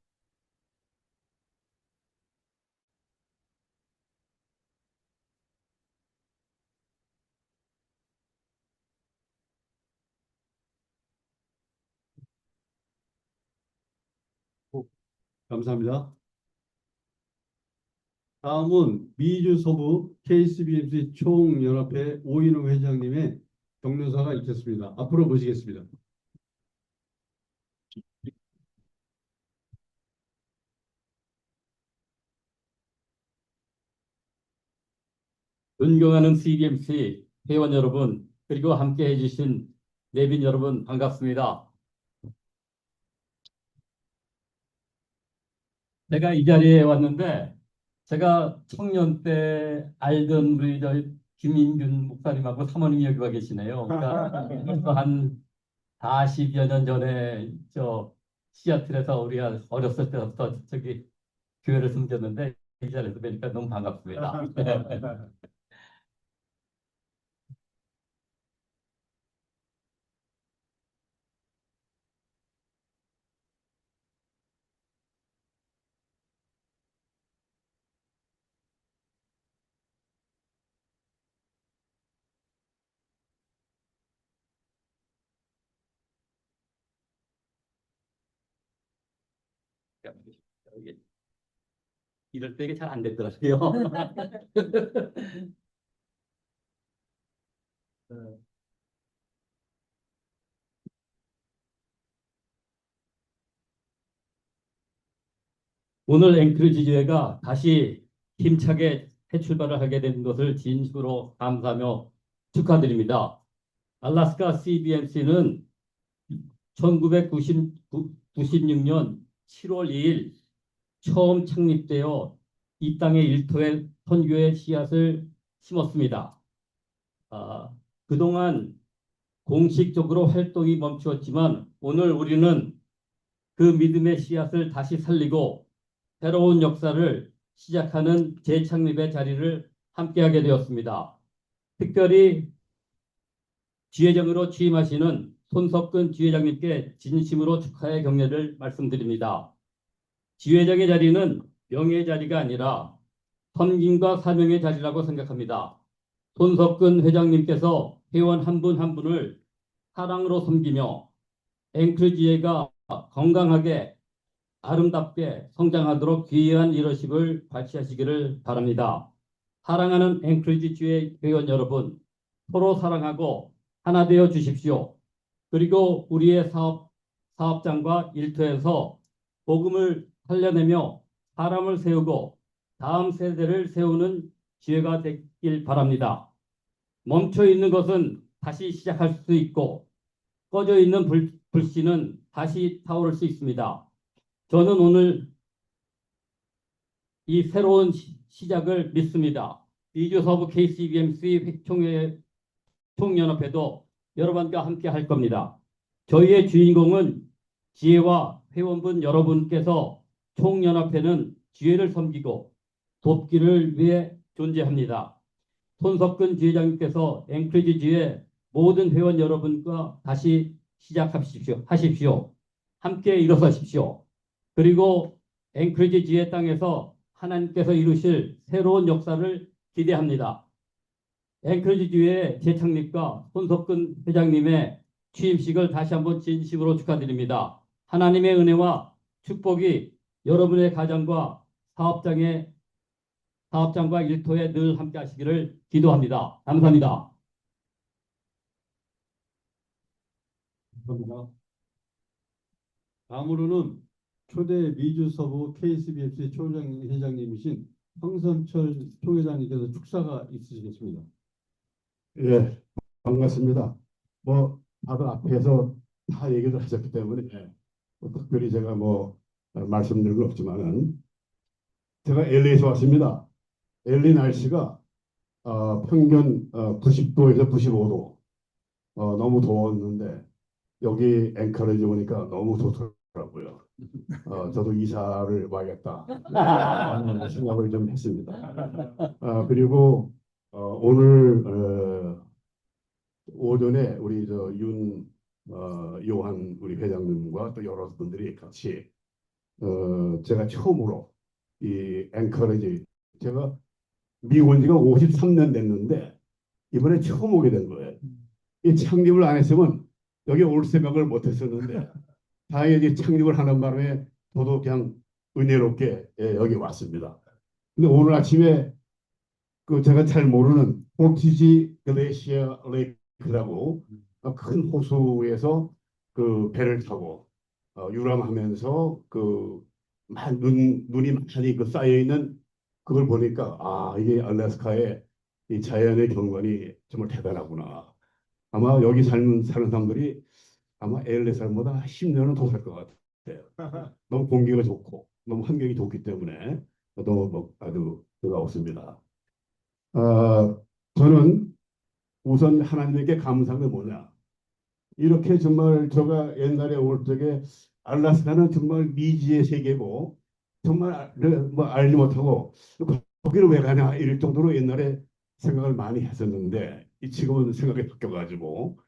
감사합니다. 다음은 미주 서부 KCBMC 총연합회 오인웅 회장님의 격려사가 있겠습니다. 앞으로 모시겠습니다. 존경하는 CBMC 회원 여러분, 그리고 함께 해주신 내빈 여러분 반갑습니다. 제가 이 자리에 왔는데 제가 청년 때 알던 우리 김인균 목사님하고 사모님이 여기 와 계시네요. 그러니까 벌써 한 40여 년 전에 저 시애틀에서 우리가 어렸을 때부터 저기 교회를 섬겼는데 이 자리에서 뵈니까 너무 반갑습니다. 이게 이럴 때 이게 잘 안 됐더라고요. 오늘 앵크리지 주회가 다시 힘차게 새 출발을 하게 된 것을 진심으로 감사하며 축하드립니다. 알래스카 CBMC는 1996년 7월 2일 처음 창립되어 이 땅의 일터에 선교의 씨앗을 심었습니다. 그동안 공식적으로 활동이 멈추었지만 오늘 우리는 그 믿음의 씨앗을 다시 살리고 새로운 역사를 시작하는 재창립의 자리를 함께하게 되었습니다. 특별히 지회장으로 취임하시는 손석근 지회장님께 진심으로 축하의 격려를 말씀드립니다. 지회장의 자리는 명예의 자리가 아니라 섬김과 사명의 자리라고 생각합니다. 손석근 회장님께서 회원 한 분 한 분을 사랑으로 섬기며 앵클 지회가 건강하게 아름답게 성장하도록 귀한 리더십을 발휘하시기를 바랍니다. 사랑하는 앵커리지 주의 회원 여러분, 서로 사랑하고 하나 되어 주십시오. 그리고 우리의 사업장과 일터에서 복음을 살려내며 사람을 세우고 다음 세대를 세우는 기회가 되길 바랍니다. 멈춰 있는 것은 다시 시작할 수 있고 꺼져 있는 불씨는 다시 타오를 수 있습니다. 저는 오늘 이 새로운 시작을 믿습니다. 미주 서부 KCBMC 총연합회도 여러분과 함께 할 겁니다. 저희의 주인공은 지혜와 회원분 여러분께서 총연합회는 지혜를 섬기고 돕기를 위해 존재합니다. 손석근 지회장님께서 앵커리지 지회 모든 회원 여러분과 다시 시작하십시오. 함께 일어서십시오. 그리고 앵커리지 지회 땅에서 하나님께서 이루실 새로운 역사를 기대합니다. 앵커리지 지회의 재창립과 손석근 회장님의 취임식을 다시 한번 진심으로 축하드립니다. 하나님의 은혜와 축복이 여러분의 가정과 사업장과 일터에 늘 함께 하시기를 기도합니다. 감사합니다. 감사합니다. 다음으로는 초대 미주 서부 KCBMC 총회장님이신 황선철 총회장님께서 축사가 있으시겠습니다. 예, 반갑습니다. 뭐 다들 앞에서 다 얘기를 하셨기 때문에 뭐 특별히 제가 말씀드릴 건 없지만은 제가 LA에서 왔습니다. LA 날씨가 평균 90도에서 95도 너무 더웠는데 여기 앵커리지 오니까 너무 좋더라고요. 저도 이사를 와야겠다 하는 생각을 좀 했습니다. 그리고 오늘 오전에 우리 요한 우리 회장님과 또 여러 분들이 같이 제가 처음으로 이 앵커리지 제가 미국 온 지가 53년 됐는데 이번에 처음 오게 된 거예요. 이 창립을 안 했으면 여기 올 생각을 못 했었는데 다행히 창립을 하는 바람에 저도 그냥 은혜롭게 여기 왔습니다. 근데 오늘 아침에 그 제가 잘 모르는 포티지 글레시아 레이크라고 큰 호수에서 그 배를 타고 유람하면서 눈이 많이 쌓여 있는 그걸 보니까 이게 알래스카의 이 자연의 경관이 정말 대단하구나. 아마 여기 사는 사람들이 아마 LA 사람보다 10년은 더 살 것 같아요. 너무 공기가 좋고 너무 환경이 좋기 때문에 너무 아주 즐거웠습니다. 저는 우선 하나님께 감사한 게 뭐냐. 이렇게 정말 제가 옛날에 올 적에 알래스카는 정말 미지의 세계고 정말 알지 못하고 거기를 왜 가냐 이럴 정도로 옛날에 생각을 많이 했었는데 지금은 생각이 바뀌어가지고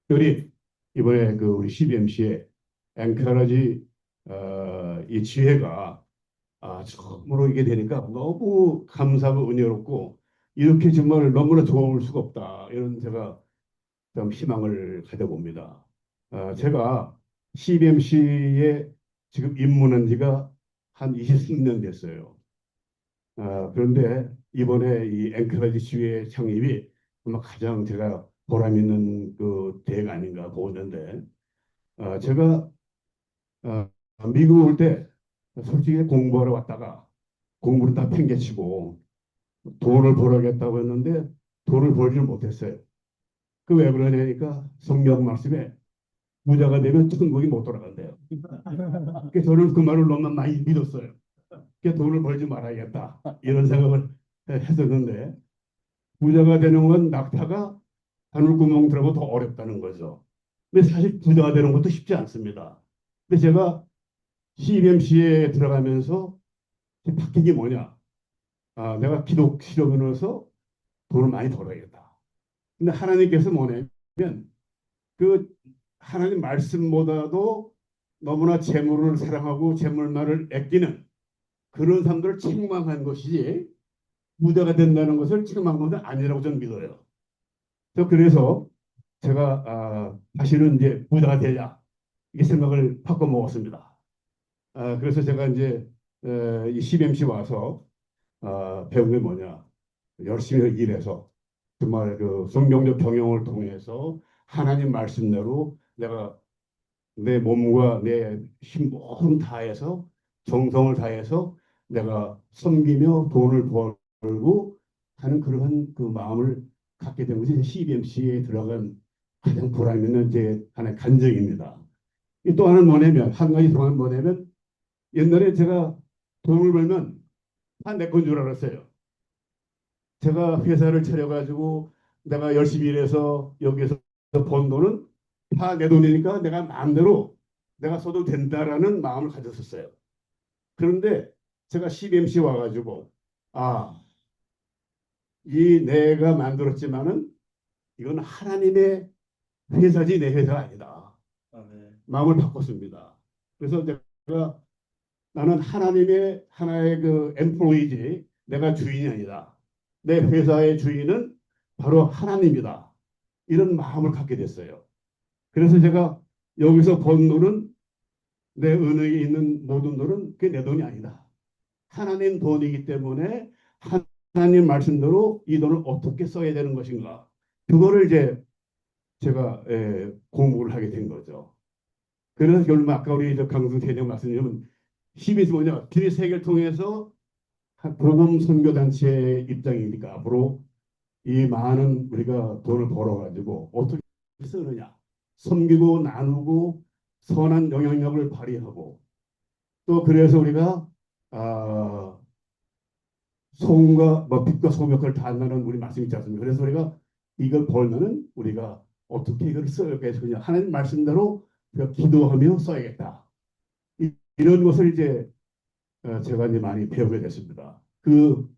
특별히 이번에 우리 CBMC의 앵커리지 이 지회가 처음으로 이게 되니까 너무 감사하고 은혜롭고 이렇게 정말 너무나 좋을 수가 없다 이런 제가 좀 희망을 가져봅니다. 제가 CBMC에 지금 입문한 지가 한 23년 됐어요. 그런데 이번에 이 앵커리지 지회 창립이 아마 가장 제가 보람 있는 그 대회가 아닌가 보는데 제가 미국 올 때 솔직히 공부하러 왔다가 공부를 다 팽개치고 돈을 벌어야겠다고 했는데 돈을 벌지를 못했어요. 그 왜 그러냐니까 성경 말씀에 부자가 되면 천국이 못 돌아간대요. 그래서 저는 그 말을 너무 많이 믿었어요. 그래서 돈을 벌지 말아야겠다 이런 생각을 했었는데 부자가 되는 건 낙타가 바늘구멍 들어가고 더 어렵다는 거죠. 근데 사실 부자가 되는 것도 쉽지 않습니다. 근데 제가 CBMC에 들어가면서 바뀐 게 뭐냐? 내가 기독 실험으로서 돈을 많이 벌어야겠다. 근데 하나님께서 뭐냐면 그 하나님 말씀보다도 너무나 재물을 사랑하고 재물만을 아끼는 그런 사람들을 책망한 것이지 부자가 된다는 것을 책망한 것은 아니라고 저는 믿어요. 그래서 제가 다시는 이제 부자가 되자 이게 생각을 바꿔 먹었습니다. 그래서 제가 이제 이 CBMC 와서 배운 게 뭐냐? 열심히 일해서 정말 그 성경적 경영을 통해서 하나님 말씀대로 내가 내 몸과 내 힘 모든 다해서 정성을 다해서 내가 섬기며 돈을 벌고 하는 그러한 그 마음을 갖게 된 것이 CBMC에 들어간 가장 보람 있는 제 하나의 간증입니다. 또 하나는 뭐냐면 한 가지 더 하나는 뭐냐면 옛날에 제가 돈을 벌면 다 내 건 줄 알았어요. 제가 회사를 차려가지고 내가 열심히 일해서 여기서 번 돈은 다 내 돈이니까 내가 마음대로 내가 써도 된다라는 마음을 가졌었어요. 그런데 제가 CBMC 와가지고 이 내가 만들었지만은 이건 하나님의 회사지 내 회사가 아니다. 마음을 바꿨습니다. 그래서 제가 나는 하나님의 하나의 그 엠플로이지 내가 주인이 아니다. 내 회사의 주인은 바로 하나님이다. 이런 마음을 갖게 됐어요. 그래서 제가 여기서 번 돈은 내 은행에 있는 모든 돈은 그게 내 돈이 아니다. 하나님 돈이기 때문에 하나님 말씀대로 이 돈을 어떻게 써야 되는 것인가. 그거를 이제 제가 공부를 하게 된 거죠. 그래서 결국 아까 우리 강수 대장 말씀드리면 CBS 뭐냐 길의 세계를 통해서 복음 선교 단체의 입장이니까 앞으로 이 많은 우리가 돈을 벌어가지고 어떻게 쓰느냐 섬기고 나누고 선한 영향력을 발휘하고 또 그래서 우리가 소금과 빛과 소금 역할을 다 한다는 우리 말씀이 있지 않습니까? 그래서 우리가 이걸 벌면은 우리가 어떻게 이걸 써야 되겠냐 하나님 말씀대로 우리가 기도하며 써야겠다. 이런 것을 이제 제가 이제 많이 배우게 됐습니다. 그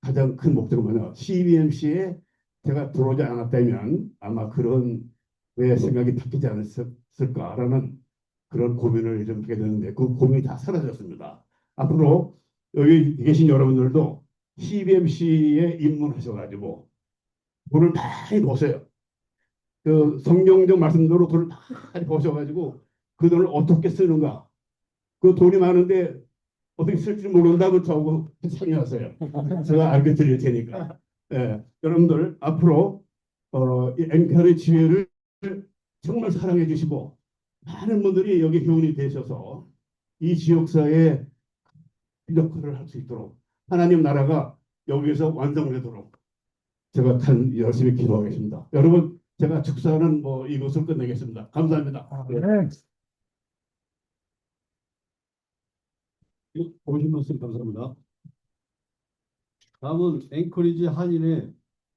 가장 큰 목적은 뭐냐? CBMC에 제가 들어오지 않았다면 아마 그런 왜 생각이 바뀌지 않았을까라는 그런 고민을 좀 하게 되는데 그 고민이 다 사라졌습니다. 앞으로 여기 계신 여러분들도 CBMC에 입문하셔가지고 돈을 많이 버세요. 그 성경적 말씀대로 돈을 많이 버셔가지고 그 돈을 어떻게 쓰는가. 그 돈이 많은데 어떻게 쓸지 모른다고 저하고 상의하세요. 제가 알게 드릴 테니까. 여러분들 앞으로 이 앵커의 지혜를 정말 사랑해 주시고 많은 분들이 여기 교훈이 되셔서 이 지역사회에 역할을 할 수 있도록 하나님 나라가 여기서 완성되도록 제가 열심히 기도하겠습니다. 여러분 제가 축사는 이것을 끝내겠습니다. 감사합니다. 오신 말씀 감사합니다. 다음은 앵커리지 한인의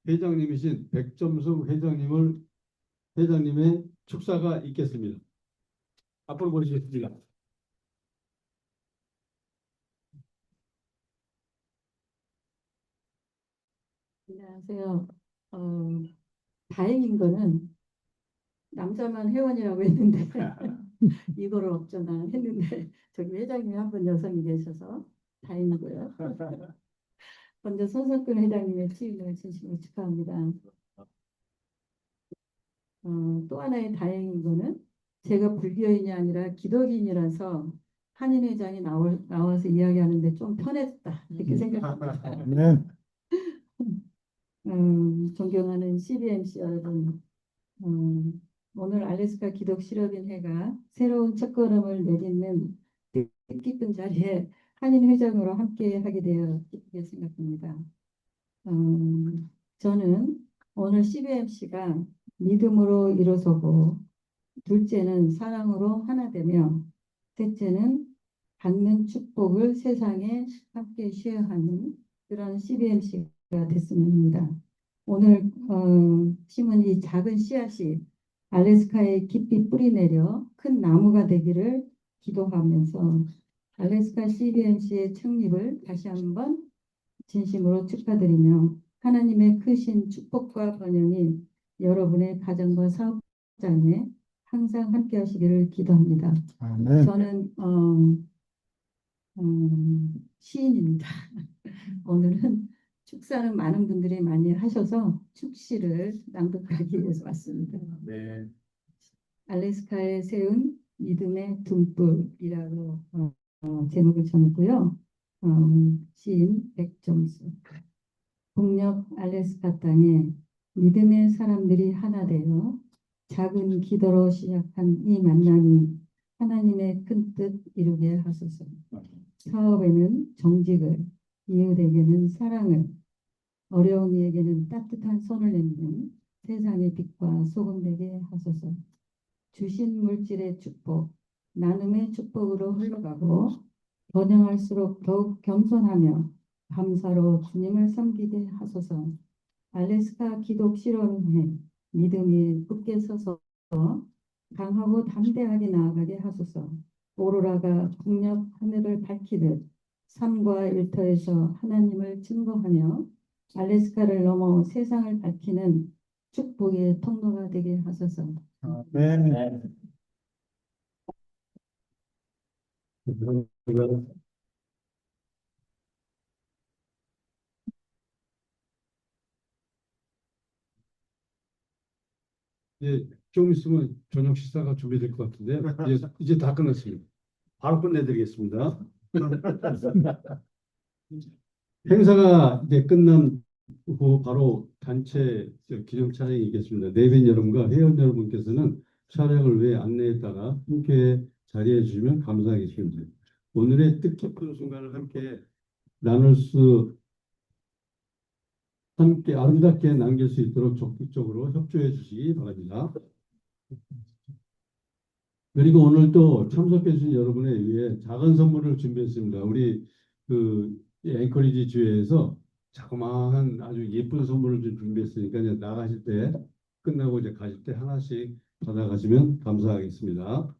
회장님이신 백점숙 회장님의 축사가 있겠습니다. 앞으로 모시겠습니다. 안녕하세요. 다행인 거는 남자만 회원이라고 했는데 이거를 어쩌나 했는데 저기 회장님이 한 분 여성이 계셔서 다행이고요. 먼저 손석근 회장님의 취임을 진심으로 축하합니다. 또 하나의 다행인 거는 제가 불교인이 아니라 기독인이라서 한인 회장이 나와서 이야기하는데 좀 편했다 이렇게 생각합니다. 존경하는 CBMC 여러분, 오늘 알래스카 기독 실업인회가 새로운 첫걸음을 내딛는 뜻깊은 자리에 한인 회장으로 함께 하게 되어 기쁘게 생각합니다. 저는 오늘 CBMC가 믿음으로 일어서고 둘째는 사랑으로 하나 되며 셋째는 받는 축복을 세상에 함께 쉐어하는 그런 CBMC가 됐으면 합니다. 오늘 심은 이 작은 씨앗이 알래스카에 깊이 뿌리내려 큰 나무가 되기를 기도하면서 알래스카 CBMC의 창립을 다시 한번 진심으로 축하드리며 하나님의 크신 축복과 번영이 여러분의 가정과 사업장에 항상 함께 하시기를 기도합니다. 저는 시인입니다. 오늘은 축사는 많은 분들이 많이 하셔서 축시를 낭독하기 위해서 왔습니다. 알래스카에 세운 믿음의 등불이라고 제목을 정했고요. 시인 백점수. 북녘 알래스카 땅에 믿음의 사람들이 하나 되어 작은 기도로 시작한 이 만남이 하나님의 큰 뜻 이루게 하소서. 사업에는 정직을, 이웃에게는 사랑을, 어려운 이에게는 따뜻한 손을 내미는 세상의 빛과 소금 되게 하소서. 주신 물질의 축복, 나눔의 축복으로 흘러가고 번영할수록 더욱 겸손하며 감사로 주님을 섬기게 하소서. 알래스카 기독 실현회 믿음이 굳게 서서 강하고 담대하게 나아가게 하소서. 오로라가 북녘 하늘을 밝히듯 삶과 일터에서 하나님을 증거하며 알래스카를 넘어 세상을 밝히는 축복의 통로가 되게 하소서. 네. 예, 좀 있으면 저녁 식사가 준비될 것 같은데 이제 다 끝났습니다. 바로 끝내드리겠습니다. 행사가 이제 끝난 후 바로 단체 기념 촬영이 있겠습니다. 내빈 여러분과 회원 여러분께서는 촬영을 위해 안내에 따라 함께 자리해 주시면 감사하겠습니다. 오늘의 뜻깊은 순간을 함께 나눌 수 함께 아름답게 남길 수 있도록 적극적으로 협조해 주시기 바랍니다. 그리고 오늘 또 참석해 주신 여러분에 의해 작은 선물을 준비했습니다. 우리 그 앵커리지 주회에서 자그마한 아주 예쁜 선물을 좀 준비했으니까 이제 나가실 때 끝나고 이제 가실 때 하나씩 받아가시면 감사하겠습니다.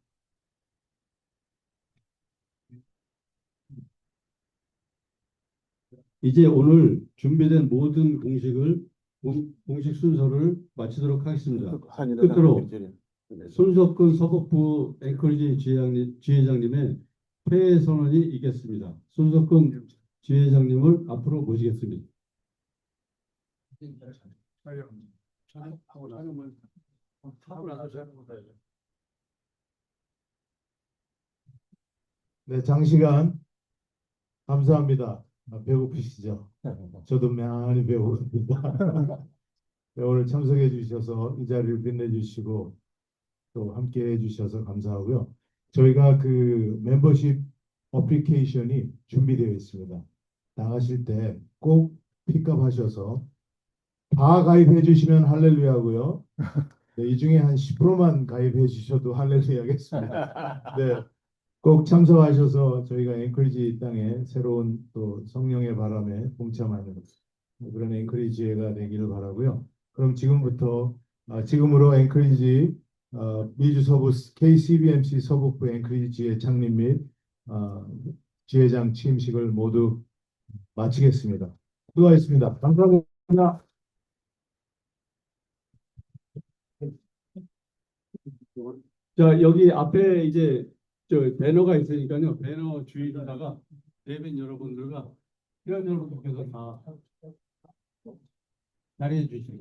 이제 오늘 준비된 모든 공식 순서를 마치도록 하겠습니다. 끝으로 손석근 서북부 앵커리지 지회장님의 폐회 선언이 있겠습니다. 손석근 지회장님을 앞으로 모시겠습니다. 네, 장시간 감사합니다. 배고프시죠? 저도 많이 배고픕니다. 네, 오늘 참석해 주셔서 이 자리를 빛내주시고 또 함께 해주셔서 감사하고요. 저희가 그 멤버십 어플리케이션이 준비되어 있습니다. 나가실 때 꼭 픽업하셔서 다 가입해 주시면 할렐루야고요. 네, 이 중에 한 10%만 가입해 주셔도 할렐루야겠습니다. 네, 꼭 참석하셔서 저희가 앵커리지 땅에 새로운 또 성령의 바람에 동참하는 그런 앵커리지 지회가 되기를 바라고요. 그럼 지금으로 앵커리지 미주 서부 KCBMC 서북부 앵커리지 지회 창립 및 지회장 취임식을 모두 마치겠습니다. 수고하셨습니다. 감사합니다. 자, 여기 앞에 이제 저 배너가 있으니까요. 배너 주위에다가 내빈 여러분들과 회원 여러분께서 다 자리해 주시기